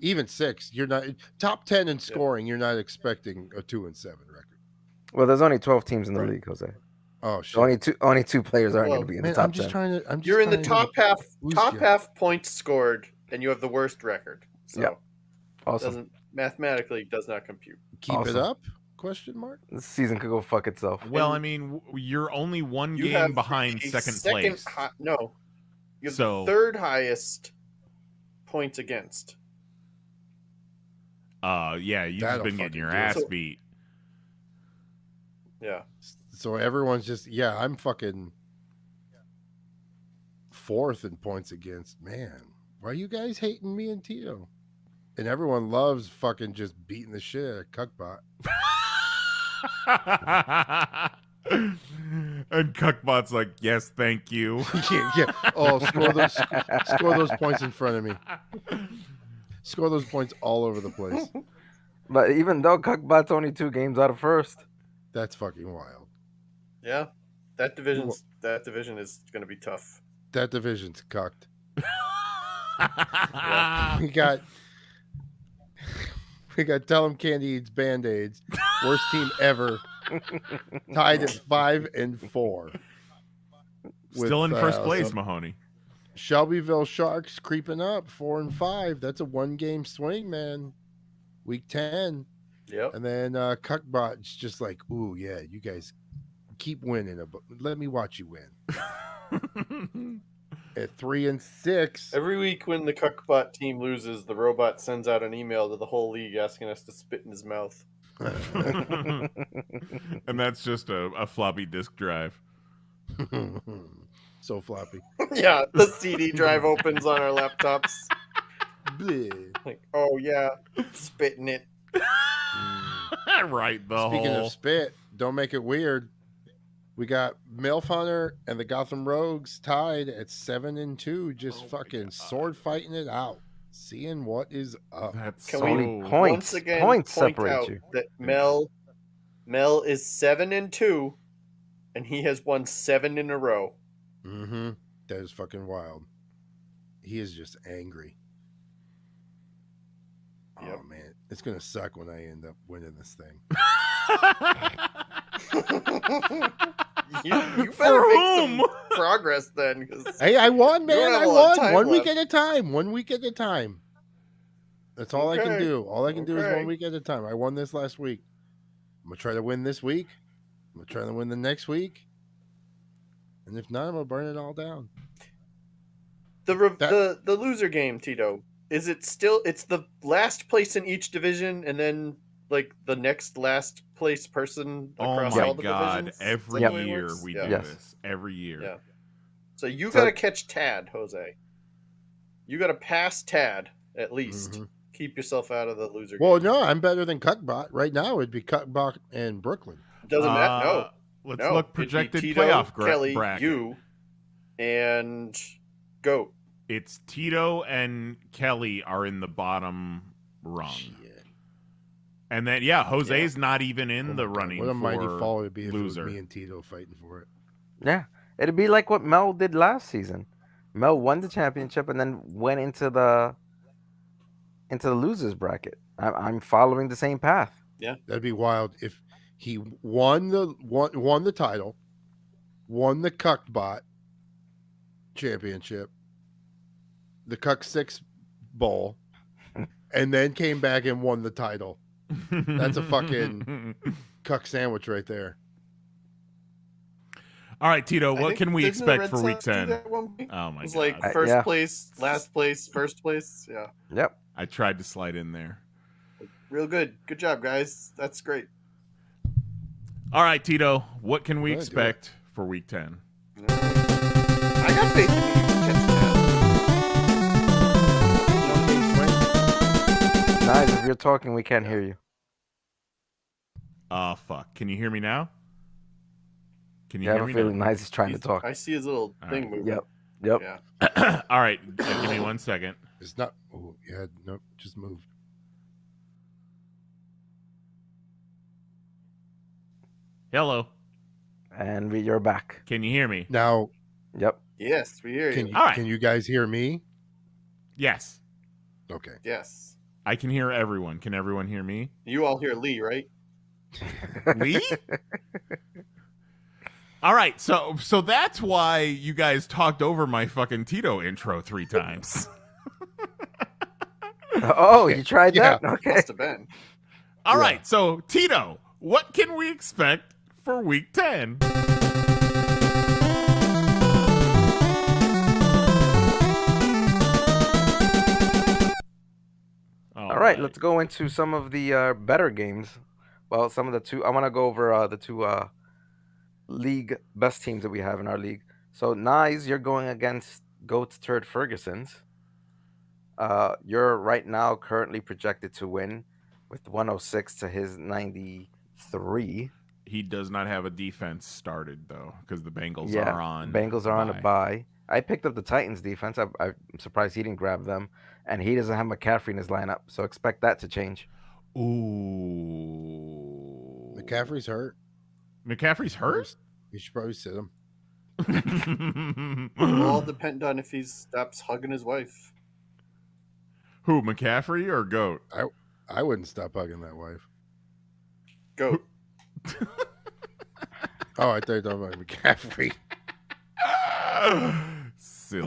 even 6. You're not top 10 in scoring. You're not expecting a 2-7 record. Well, there's only 12 teams in the Right. league, Jose. Oh shit! So only two players aren't Well, going to be in Man, the top I'm just 10. trying to. I'm just You're in the trying to top boost you. half points scored, and you have the worst record. So Yeah. it Awesome. doesn't mathematically does not compute. Keep it Awesome. up? Question mark. This season could go fuck itself. Well, And I mean, you're only one You game have behind a second place. No, you have So- the third highest points against. Yeah, you've just That'll been getting fucking your do it. ass So- beat. Yeah, So everyone's just I'm fucking fourth in points against. Man, why are you guys hating me and Tito? And everyone loves fucking just beating the shit out of Cuckbot. And Cuckbot's like, yes, thank you. yeah. Oh, score those points in front of me. Score those points all over the place. But even though Cuckbot's only 2 games out of first, That's fucking wild. yeah. That division is going to be tough. That division's cucked. We got Tell 'em Candy eats Band-Aids Worst team ever. Tied at 5-4. Still in first place, so Mahoney. Shelbyville Sharks creeping up 4-5. That's a 1-game swing, man. Week 10. Yep. And then Cuckbot's just like, ooh, yeah, you guys keep winning. Let me watch you win. At 3-6. Every week when the Cuckbot team loses, the robot sends out an email to the whole league asking us to spit in his mouth. And that's just a floppy disk drive. So floppy. Yeah, the CD drive opens on our laptops. Bleh. Like, oh yeah, spit in it. Right, the Speaking whole... of spit, don't make it weird. We got Milf Hunter and the Gotham Rogues tied at 7-2, just fucking sword fighting it out, seeing what is up. That's Can so... we Points. once again Points point separate out you. that Mel is 7-2, and he has won 7 in a row. Mm-hmm. That is fucking wild. He is just angry. Yep. Oh man, it's gonna suck when I end up winning this thing. You For better make whom? some progress then. 'Cause Hey, I won, You man. don't have I a lot of won. time 1 week left. at a time. 1 week at a time. That's all I can Okay. do. All I can do is Okay. 1 week at a time. I won this last week. I'm gonna try to win this week. I'm gonna try to win the next week. And if not, I'm gonna burn it all down. the loser game, Tito, is it still? It's the last place in each division, and then like the next last place person Oh across my all the God. divisions. Is Every that the way it year works? we Yeah. do Yes. this. Every year. Yeah. So you So- gotta catch Tad, Jose. You gotta pass Tad at least. Mhm. Keep yourself out of the loser Well, game. no, I'm better than Cuckbot. Right now, it'd be Cuckbot and Brooklyn. Doesn't matter. No. Let's No. look It'd be projected Tito, playoff Kelly, bracket. you, and Goat. It's Tito and Kelly are in the bottom rung. Shit. And then, yeah, Jose's not even in Oh the my God, running what a mighty for fall it'd be if it was loser. me and Tito fighting for it. Yeah, it'd be like what Mel did last season. Mel won the championship and then went into the losers bracket. I'm following the same path. That'd be wild if he won the title, won the Cuckbot championship, the Cuck 6 bowl, and then came back and won the title. That's a fucking Cuck sandwich right there. All right, Tito, I what think- can we didn't the expect Red for week Sox do 10? that one week? Oh, my It was God. like first yeah. place, last place, first place. Yeah. Yep. I tried to slide in there. Real good. Good job, guys. That's great. All right, Tito, what can we Go ahead, do expect for week 10? I got faith in you. You can catch that. Nice. If you're talking, we can't hear you. Fuck. Can you hear me now? Can you Yeah, I hear have a me feeling Nice is trying to talk. I see his little All thing right. moving. Yep. Yep. Yeah. now? All right, give me 1 second. It's not. Oh, yeah, nope, just moved. Hello. And you're back. Can you hear me? Now, Yep. Yes, we hear can you. you, All right. can you guys hear me? Yes. Okay. Yes. I can hear everyone. Can everyone hear me? You all hear Lee, right? Lee? All right, so that's why you guys talked over my fucking Tito intro 3 times. Oh, you tried Yeah. that? Okay. Must have been. All Yeah. right, so Tito, what can we expect for week 10? All right, let's go into some of the better games. Well, some of the two. I want to go over the two league best teams that we have in our league. So, Nyes, you're going against Goat's Turd Ferguson's. You're right now currently projected to win with 106 to his 93. He does not have a defense started though, because the Bengals Yeah, are on. Bengals are on a bye. bye. I picked up the Titans defense. I'm surprised he didn't grab them, and he doesn't have McCaffrey in his lineup. So expect that to change. Ooh. McCaffrey's hurt. McCaffrey's hurt? You should probably sit him. It'll all depend on if he stops hugging his wife. Who, McCaffrey or Goat? I wouldn't stop hugging that wife. Go. Oh, I thought you were talking about McCaffrey. Silly.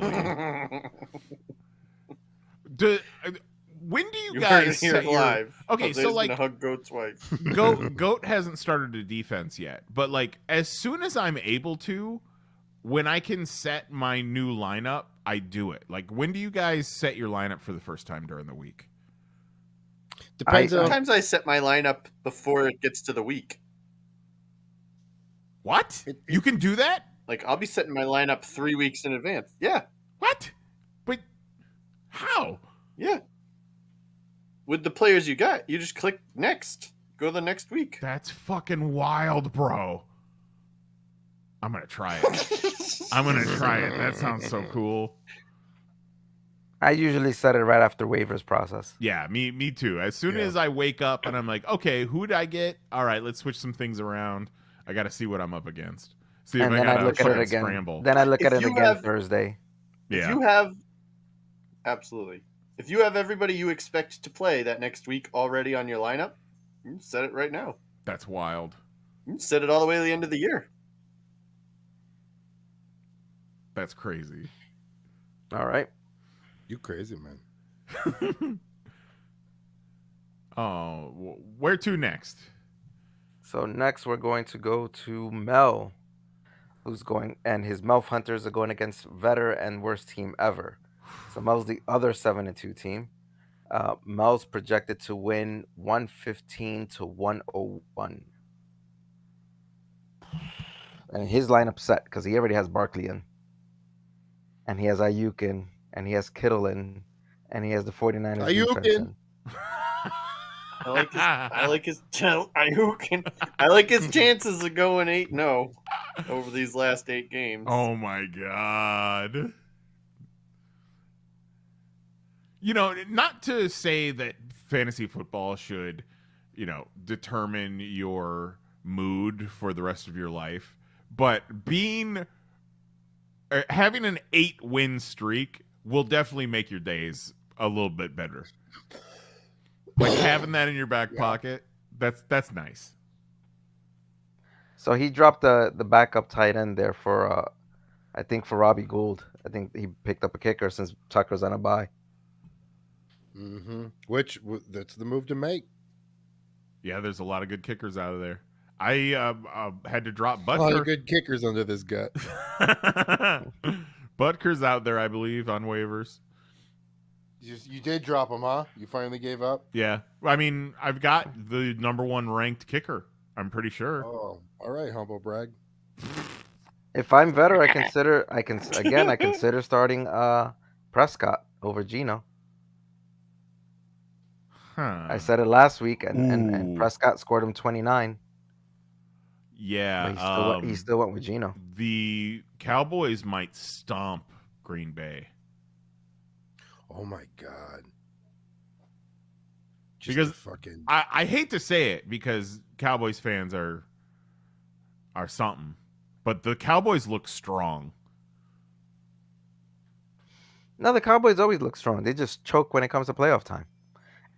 When do you You heard it guys here set your live. Okay, Jose's so like gonna hug Goat's wife. Goat hasn't started a defense yet, but like as soon as I'm able to, when I can set my new lineup, I do it. Like when do you guys set your lineup for the first time during the week? Depends on. Sometimes I set my lineup before it gets to the week. What? You can do that? Like I'll be setting my lineup 3 weeks in advance. Yeah, What? But how? yeah. With the players you got, you just click next. Go the next week. That's fucking wild, bro. I'm gonna try it. I'm gonna try it. That sounds so cool. I usually set it right after waivers process. Yeah, me too. As soon Yeah. as I wake up and I'm like, okay, who did I get? All right, let's switch some things around. I got to see what I'm up against. See if And I then got I to look at it fucking again. scramble. Then I look at If it you again have- Thursday. If Yeah. you have absolutely. If you have everybody you expect to play that next week already on your lineup, you can set it right now. That's wild. You can set it all the way to the end of the year. That's crazy. All right. You crazy, man. Oh, where to next? So next we're going to go to Mel, who's going, and his Melf Hunters are going against Vetter and worst team ever. So Mel's the other 7-2 team. Mel's projected to win 115 to 101. And his lineup set because he already has Barkley in. And he has Ayuk in. And he has Kittle in. And he has the 49ers Ayuk defense in. in. I like his I like his chances of going 8-0 over these last 8 games. Oh my god. You know, not to say that fantasy football should, you know, determine your mood for the rest of your life, but having an 8-win streak will definitely make your days a little bit better. Like having that in your back pocket, that's nice. So he dropped the backup tight end there for, I think, for Robbie Gould. I think he picked up a kicker since Tucker's on a bye. Mm-hmm. That's the move to make. Yeah, there's a lot of good kickers out of there. I had to drop A lot of Butker. good kickers under this gut. Butker's out there, I believe, on waivers. You did drop him, huh? You finally gave up? Yeah. I mean, I've got the number 1 ranked kicker. I'm pretty sure. Oh, all right, humble brag. If I'm Vetter, I consider starting Prescott over Geno. Huh. I said it last week, and Ooh. Prescott scored him 29. Yeah. But he still went with Geno. The Cowboys might stomp Green Bay. Oh my god. Because fucking I hate to say it because Cowboys fans are something, but the Cowboys look strong. No, the Cowboys always look strong. They just choke when it comes to playoff time.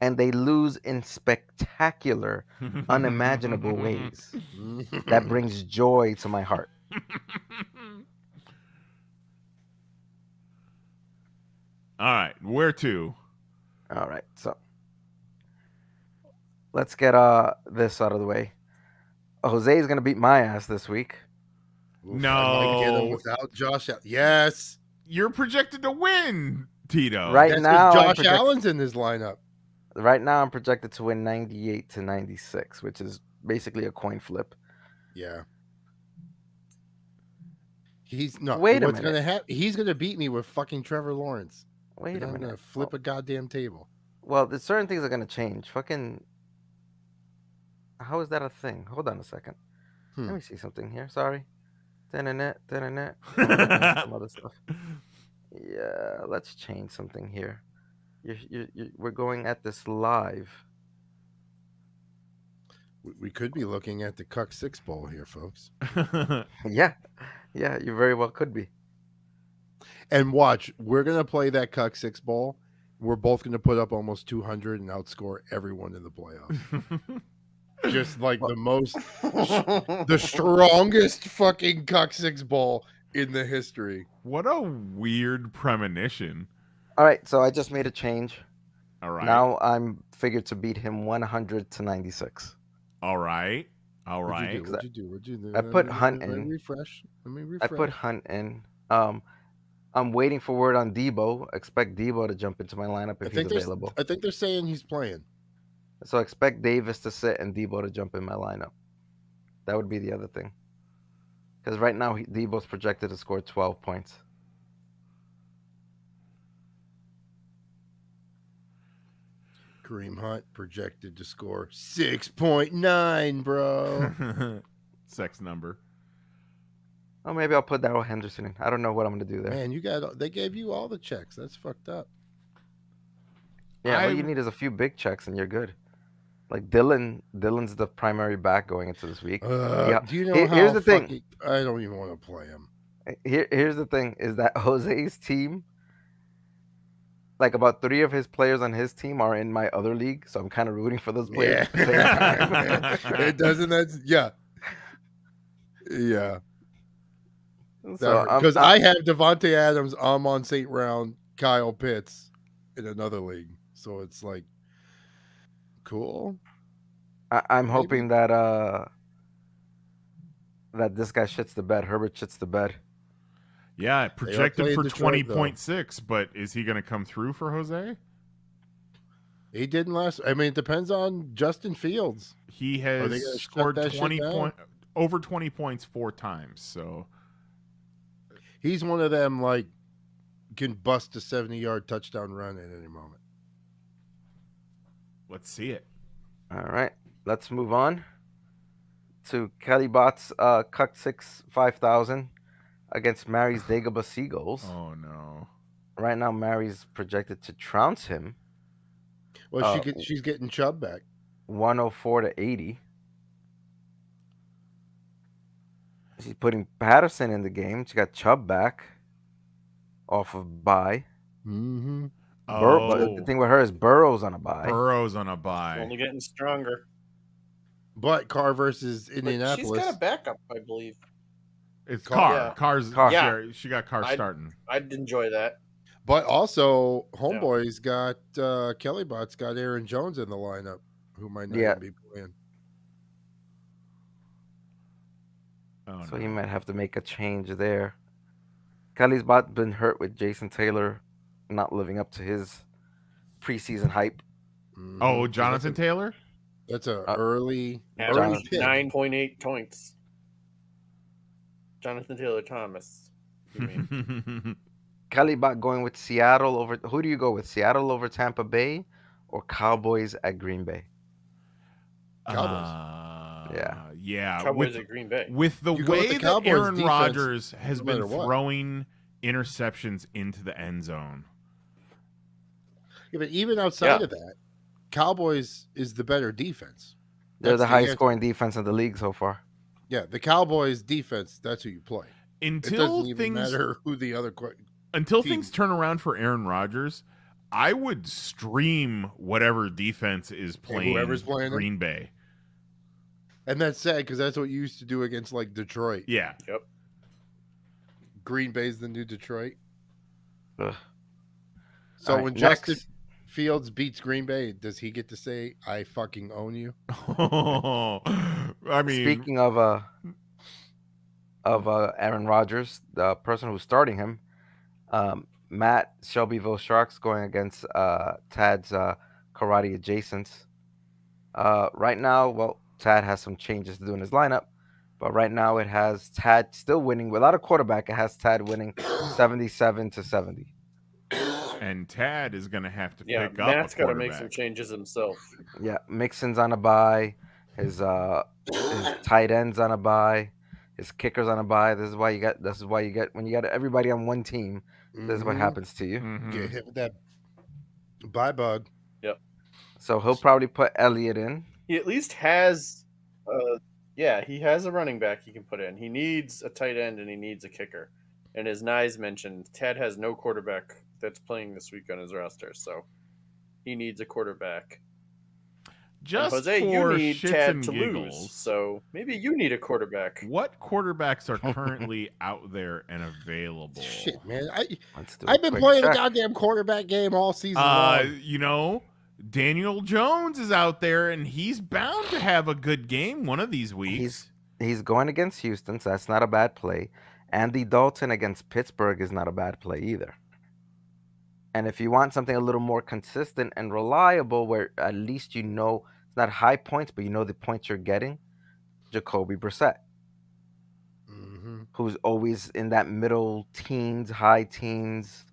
And they lose in spectacular, unimaginable ways. That brings joy to my heart. All right, where to? All right, so let's get this out of the way. Jose is gonna beat my ass this week. Oof, I might get him No. without Josh. Yes. You're projected to win, Tito. Right That's now, because Josh Allen's in his lineup. Right now, I'm projected to win 98 to 96, which is basically a coin flip. Yeah. He's not. Wait a what's minute. gonna happen? He's gonna beat me with fucking Trevor Lawrence. Wait And a I'm minute. gonna flip a goddamn table. Well, there's certain things are gonna change. Fucking. How is that a thing? Hold on a second. Let me see something here. Sorry. Internet. Some other stuff. Yeah, let's change something here. We're going at this live. We could be looking at the Cuck 6 Bowl here, folks. Yeah, you very well could be. And watch, we're gonna play that Cuck 6 Bowl. We're both gonna put up almost 200 and outscore everyone in the playoffs. just like the strongest fucking coccyx ball in the history. What a weird premonition. All right, so I just made a change. All right. Now I'm figured to beat him 100-96. All right. All What'd right. you do? What'd you do? What'd you do? I put Hunt Let me in. refresh. Let me I refresh. put Hunt in. I'm waiting for word on Debo. Expect Debo to jump into my lineup if he's available. I think they're saying he's playing. So expect Davis to sit and Debo to jump in my lineup. That would be the other thing. Because right now Debo's projected to score 12 points. Kareem Hunt projected to score 6.9, bro. Sex number. Oh, maybe I'll put Darrell Henderson in. I don't know what I'm going to do there. Man, they gave you all the checks. That's fucked up. Yeah, all you need is a few big checks and you're good. Like Dylan's the primary back going into this week. Do you know how here's the thing. I don't even want to play him. Here's the thing is that Jose's team, like about 3 of his players on his team are in my other league, so I'm kind of rooting for those players. Yeah. It doesn't. That's yeah. So Because I have Devontae Adams, Amon St. Brown, Kyle Pitts in another league, so it's like cool. I'm hoping that that this guy shits the bed. Herbert shits the bed. Yeah, projected for Detroit, 20.6, but is he going to come through for Jose? He didn't last. I mean, it depends on Justin Fields. He has scored 20 over 20 points 4 times, so he's one of them like can bust a 70-yard touchdown run at any moment. Let's see it. All right, let's move on to Kelly Bot's Cuck 5000 against Mary's Dagobah Seagulls. Oh no! Right now, Mary's projected to trounce him. Well, she's getting Chubb back. 104-80. She's putting Patterson in the game. She got Chubb back off of bye. Mm-hmm. But the thing with her is Burrow's on a bye. Burrow's on a bye. Only getting stronger. But Carr versus But Indianapolis. she's got a backup, I believe. It's Carr. Yeah. Carr's. Carr. Yeah. She got Carr starting. I'd enjoy that. But also, Homeboy's got Kelly Bot's got Aaron Jones in the lineup, who might not even be playing. Oh, So he might have to make a change there. Kelly's Bot been hurt with Jason Taylor not living up to his preseason hype. Mm-hmm. Oh, Jonathan Taylor? That's a early Average pick. 9.8 points. Jonathan Taylor Thomas. You mean? Kelly Bot going with Seattle over. Who do you go with? Seattle over Tampa Bay or Cowboys at Green Bay? Cowboys. Yeah. Cowboys at Green Bay. With the You go with way the that Cowboys Aaron defense, Rodgers has no been matter what. throwing interceptions into the end zone. Yeah, but even outside of that, Cowboys is the better defense. They're That's the highest answer. scoring defense in the league so far. Yeah, the Cowboys defense, that's who you play. It doesn't even matter who the other things turn around for Aaron Rodgers, I would stream whatever defense is playing, whoever's playing Green Bay. And that's sad because that's what you used to do against like Detroit. Yeah. Yep. Green Bay's the new Detroit. Ugh. So All when right, Justin next. Fields beats Green Bay, does he get to say, I fucking own you? I mean, Speaking of Aaron Rodgers, the person who's starting him, Matt Shelbyville Sharks going against Tad's Karate Adjacents. Right now, well, Tad has some changes to do in his lineup, but right now it has Tad still winning without a quarterback. It has Tad winning 77-70. And Tad is going to have to pick up. Matt's got to make some changes himself. Yeah, Mixon's on a bye. His tight ends on a bye. His kicker's on a bye. This is why you get when you got everybody on one team. This is what happens to you. Mm-hmm. Get hit with that bye bug. Yep. So he'll probably put Elliott in. He at least has, he has a running back he can put in. He needs a tight end and he needs a kicker. And as Nyes mentioned, Tad has no quarterback that's playing this week on his roster, so he needs a quarterback. Just Jose, for you need shits Tad and to giggles, lose, so maybe you need a quarterback. what quarterbacks are currently out there and available? Shit, man. Let's do a I've been quick playing the check. goddamn quarterback game all season long. You know, Daniel Jones is out there, and he's bound to have a good game one of these weeks. He's going against Houston, so that's not a bad play. Andy Dalton against Pittsburgh is not a bad play either. And if you want something a little more consistent and reliable, where at least you know it's not high points, but you know the points you're getting, Jacoby Brissett, who's always in that middle teens, high teens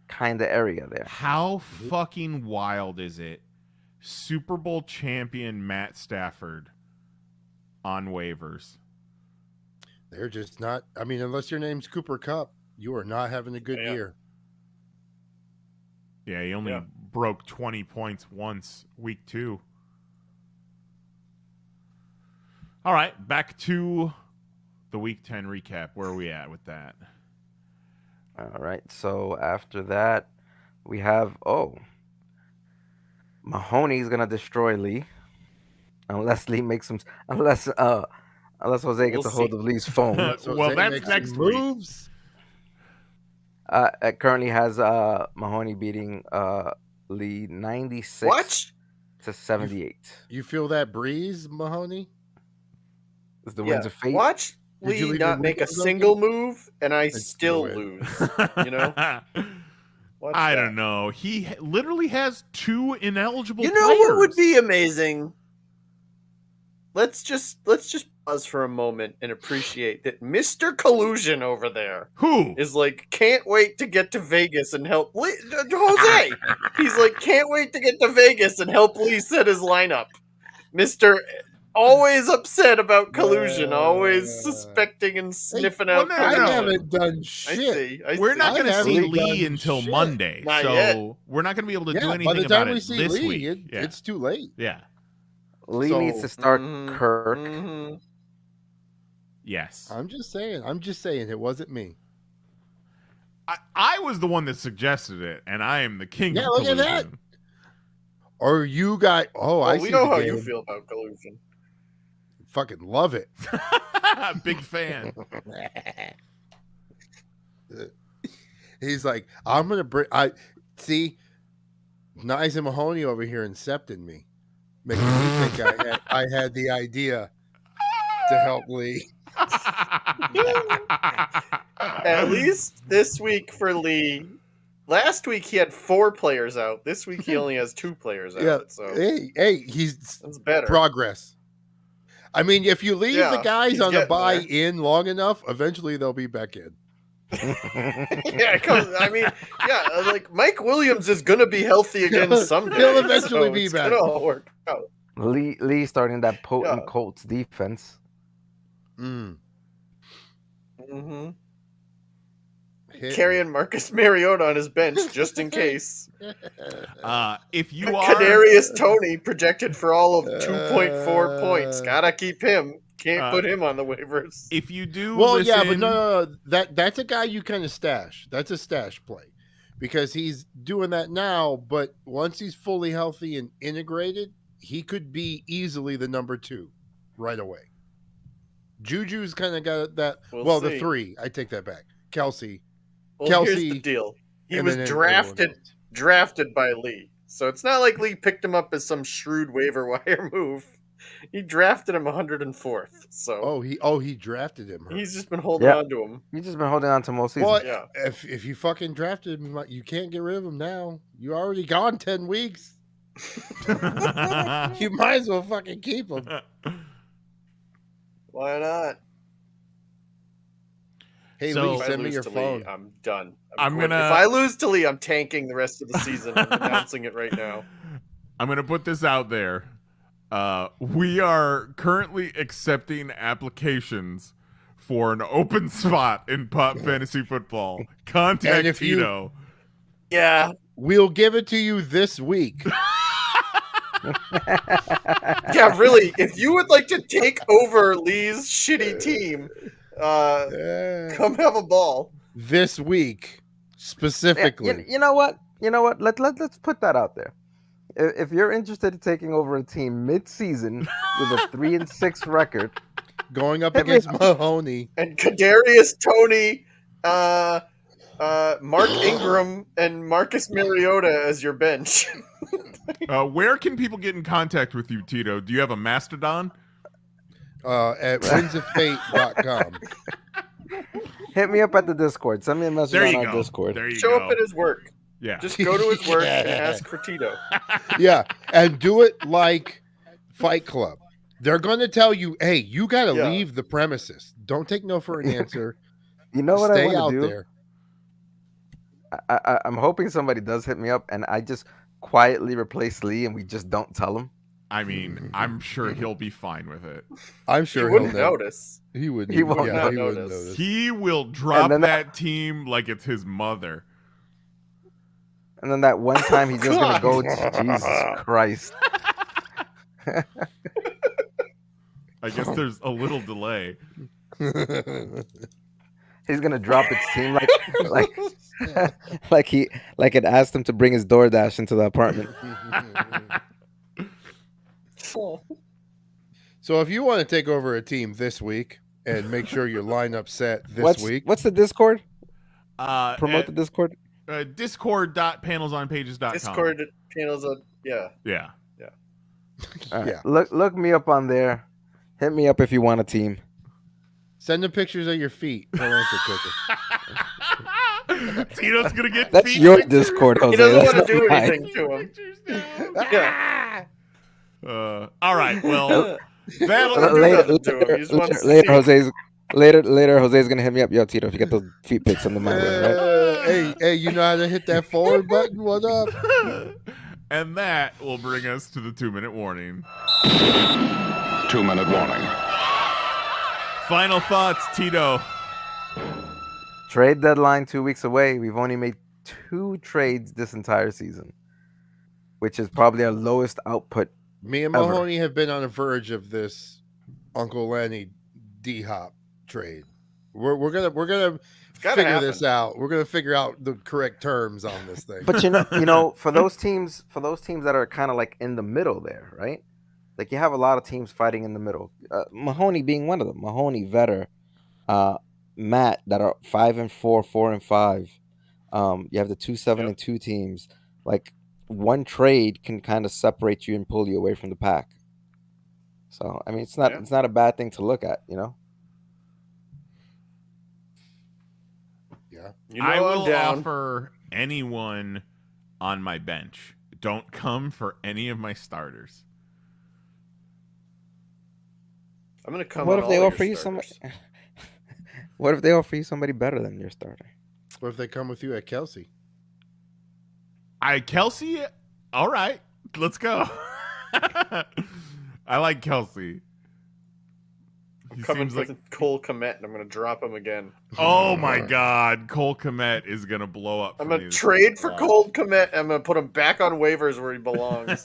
kind of area there. How fucking wild is it? Super Bowl champion Matt Stafford on waivers. They're just not. I mean, unless your name's Cooper Kupp, you are not having a good year. Yeah, he only broke 20 points once, week 2. All right, back to the week 10 recap. Where are we at with that? All right, so after that, we have Mahoney's gonna destroy Lee, unless Lee makes some. Unless Jose gets a hold of Lee's phone. Well, that's next week. Moves. It currently has Mahoney beating Lee 96 to 78. You feel that breeze, Mahoney? Is the winds of fate? Watch Did you Lee leave not your make a windows single open? move, and I still do it. lose. You know? Watch I that. don't know. He literally has 2 ineligible You know players. what would be amazing? Let's just pause for a moment and appreciate that Mr. Collusion over there Who? is like, can't wait to get to Vegas and help Lee. Jose! He's like, can't wait to get to Vegas and help Lee set his lineup. Mr. Always upset about collusion, always suspecting and sniffing out no, collusion. I haven't done shit. I see. We're not I going to haven't see done Lee until shit. Monday, Not so yet. we're not going to be able to do By anything the about time we it see this Lee, week. it's too late. Yeah. Lee So- needs to start Mhm, Kirk. mhm. Yes. I'm just saying. It wasn't me. I was the one that suggested it, and I am the king Yeah, of look at that. collusion. Or you got? Oh, I Well, we see know the how game. you feel about collusion. Fucking love it. Big fan. He's like, I'm gonna bring. I see. Nyes and Mahoney over here incepting me, making me think I had the idea to help Lee. At least this week for Lee. Last week he had 4 players out. This week he only has 2 players out. Yeah. So Hey, he's that's better. progress. I mean, if you leave the guys he's on the getting buy there. in long enough, eventually they'll be back in. Like Mike Williams is gonna be healthy again someday. He'll eventually so be it's back. gonna all work out. Lee starting that potent Yeah. Colts defense. Mm. Mm-hmm. Hit Carrying Marcus Mariota on his bench just in case. If you are Kadarius Toney projected for all of 2.4 points. Gotta keep him. Can't put him on the waivers. if you do Well, listen, yeah, but no. That's a guy you kind of stash. That's a stash play because he's doing that now. But once he's fully healthy and integrated, he could be easily the number 2 right away. Juju's kind of got that. We'll the see. 3. I take that back. Kelsey. Well, here's Kelsey, the deal. He and was then everyone drafted by Lee. So it's not like Lee picked him up as some shrewd waiver wire move. He drafted him 104th. So he drafted him. he's just been holding on to him. He's just been holding on to most season. Well, Yeah. if you fucking drafted him, you can't get rid of him now. You already gone 10 weeks. You might as well fucking keep him. Why not? Hey, So- Lee, If I send me lose your to phone. Lee, I'm done. I'm quitting. gonna- If I lose to Lee, I'm tanking the rest of the season. I'm announcing it right now. I'm going to put this out there. We are currently accepting applications for an open spot in PoP Fantasy Football. Contact And if you- Tito. Yeah. We'll give it to you this week. Yeah, really. If you would like to take over Lee's shitty team, come have a ball. This week, Yeah, specifically. you know what? Let's put that out there. If you're interested in taking over a team mid-season with a 3-6 record, Going up Hit me against Mahoney. And Kadarius Tony, Mark Ingram, and Marcus Mariota as your bench. Where can people get in contact with you, Tito? Do you have a Mastodon? At windsoffate.com. hit me up at the Discord. Send me a message There on you our go. Discord. There you Show go. up at his work. Yeah. Just go to his work and Yeah. ask for Tito. Yeah, and do it like Fight Club. They're going to tell you, hey, you got to Yeah. leave the premises. Don't take no for an answer. You know what I Stay want out to do? there. I'm hoping somebody does hit me up, and I just quietly replace Lee, and we just don't tell him. I mean, I'm sure he'll be fine with it. I'm He sure he'll wouldn't never. notice. He wouldn't. He won't yeah, he notice. wouldn't notice. He will drop then that team like it's his mother. And then that one time he's just gonna go, God. Jesus Christ. I guess there's a little delay. He's gonna drop his team like it asked him to bring his DoorDash into the apartment. So if you want to take over a team this week and make sure your lineup set this week, What's the Discord? Promote Promote the Discord. Discord.PanelsOnPages.com. Discord panels on. Yeah. Yeah. All right. Yeah. Look me up on there. Hit me up if you want a team. send them pictures of your feet. He'll answer quicker. Tito's gonna get That's feet your pictures. Discord, Jose. He doesn't That's want to not do mine. anything to him. Yeah. All right. Well, that'll Don't do Later, nothing to him. He just wants to later, see. Jose's gonna hit me up. Yo, Tito, if you get those feet pics on the my way, right? Hey, you know how to hit that forward button? What up? And that will bring us to the 2-minute warning. 2-minute warning. Final thoughts, Tito. Trade deadline 2 weeks away. We've only made 2 trades this entire season, which is probably our lowest output. Me and Ever. Mahoney have been on the verge of this Uncle Lenny D-Hop trade. We're gonna gotta figure happen. this out. We're gonna figure out the correct terms on this thing. But you know, for those teams that are kind of like in the middle there, right? Like you have a lot of teams fighting in the middle. Mahoney being one of them. Mahoney, Vetter, Matt that are 5-4, 4-5. You have the 2-7-2 teams. Like one trade can kind of separate you and pull you away from the pack. So I mean, it's not a bad thing to look at, you know. Yeah. You know I will I'm down. offer anyone on my bench. Don't come for any of my starters. I'm gonna come. What on if they all your offer you starters. somebody? What if they offer you somebody better than your starter? What if they come with you at Kelsey? Kelsey, all right, let's go. I like Kelsey. He Coming seems with Cole Kmet, and I'm gonna drop him again. Oh my God, Cole Kmet is gonna blow up. I'm for gonna me this trade for season. Cole Kmet. I'm gonna put him back on waivers where he belongs.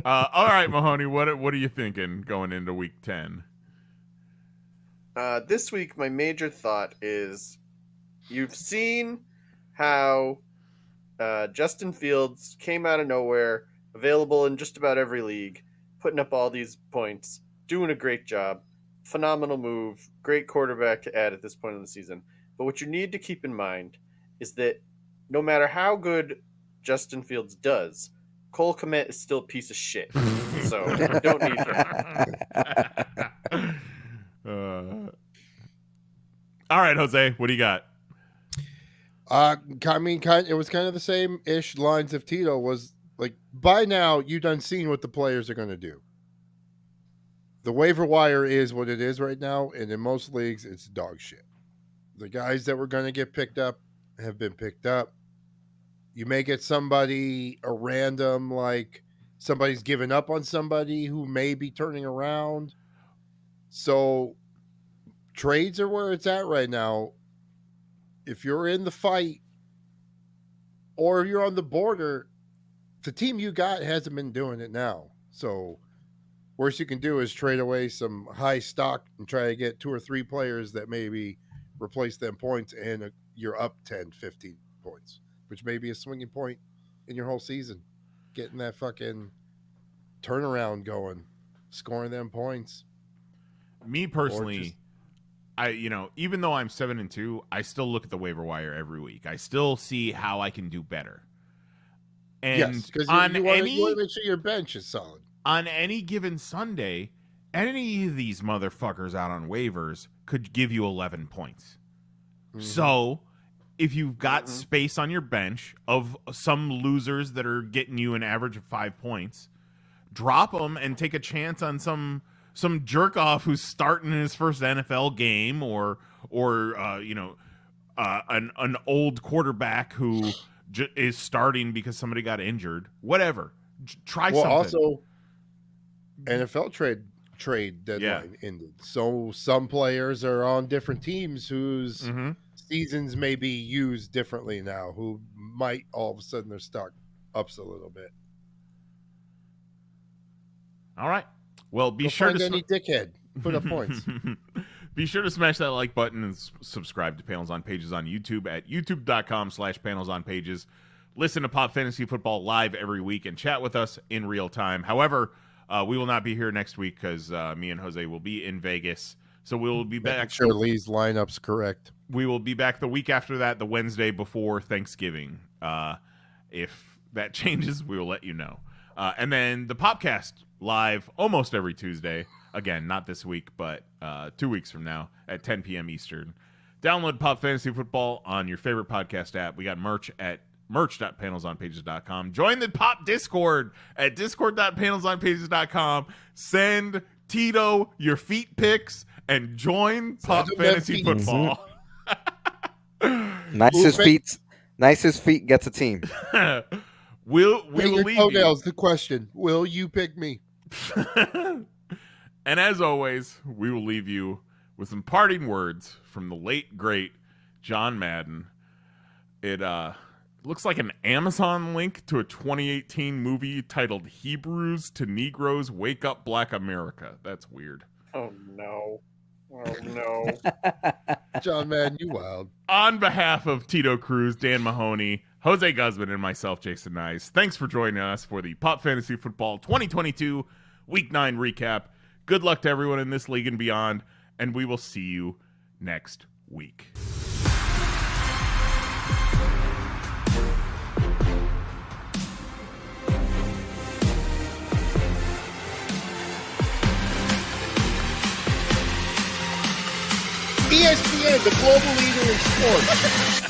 All right, Mahoney, what are you thinking going into week 10? This week, my major thought is you've seen how Justin Fields came out of nowhere, available in just about every league, putting up all these points, doing a great job. Phenomenal move. Great quarterback to add at this point in the season. But what you need to keep in mind is that no matter how good Justin Fields does, Cole Kmet is still a piece of shit. So you don't need him. All right, Jose, what do you got? I mean, it was kind of the same-ish lines of Tito. Was like, by now, you done seen what the players are going to do. The waiver wire is what it is right now, and in most leagues, it's dog shit. The guys that were going to get picked up have been picked up. You may get somebody, a random, like somebody's given up on somebody who may be turning around. So trades are where it's at right now. If you're in the fight or you're on the border, the team you got hasn't been doing it now. So worst you can do is trade away some high stock and try to get 2 or 3 players that maybe replace them points, and you're up 10, 15 points, which may be a swinging point in your whole season. getting that fucking turnaround going, scoring them points. Me personally, even though I'm 7-2, I still look at the waiver wire every week. I still see how I can do better. And yes, because you want to make sure your bench is solid. On any given Sunday, any of these motherfuckers out on waivers could give you 11 points. Mm-hmm. So if you've got space on your bench of some losers that are getting you an average of 5 points, drop them and take a chance on some jerk off who's starting his first NFL game, or an old quarterback who is starting because somebody got injured. Whatever, try something. Also, NFL trade deadline ended, so some players are on different teams whose seasons may be used differently now, who might all of a sudden their stock ups a little bit. All right. Well, be Go sure find to any dickhead. Put up points. Be sure to smash that like button and subscribe to Panels on Pages on YouTube at youtube.com/panelsonpages. Listen to Pop Fantasy Football live every week and chat with us in real time. However, we will not be here next week because me and Jose will be in Vegas. So we will be back. Make sure Lee's lineup's correct. We will be back the week after that, the Wednesday before Thanksgiving. If that changes, we will let you know. And then the Popcast live almost every Tuesday. Again, not this week, but 2 weeks from now at 10 p.m. Eastern. Download Pop Fantasy Football on your favorite podcast app. We got merch at merch.panelsonpages.com. Join the Pop Discord at discord.panelsonpages.com. Send Tito your feet pics and join Pop Fantasy Football. Nicest feet gets a team. We will leave you. The question, will you pick me? And as always, we will leave you with some parting words from the late, great John Madden. It looks like an Amazon link to a 2018 movie titled Hebrews to Negroes Wake Up Black America. That's weird. Oh, no. Oh, no. John Madden, you wild. On behalf of Tito Cruz, Dan Mahoney, Jose Guzman, and myself, Jason Nyes, thanks for joining us for the Pop Fantasy Football 2022 Week 9 recap. Good luck to everyone in this league and beyond, and we will see you next week. ESPN, the global leader in sports.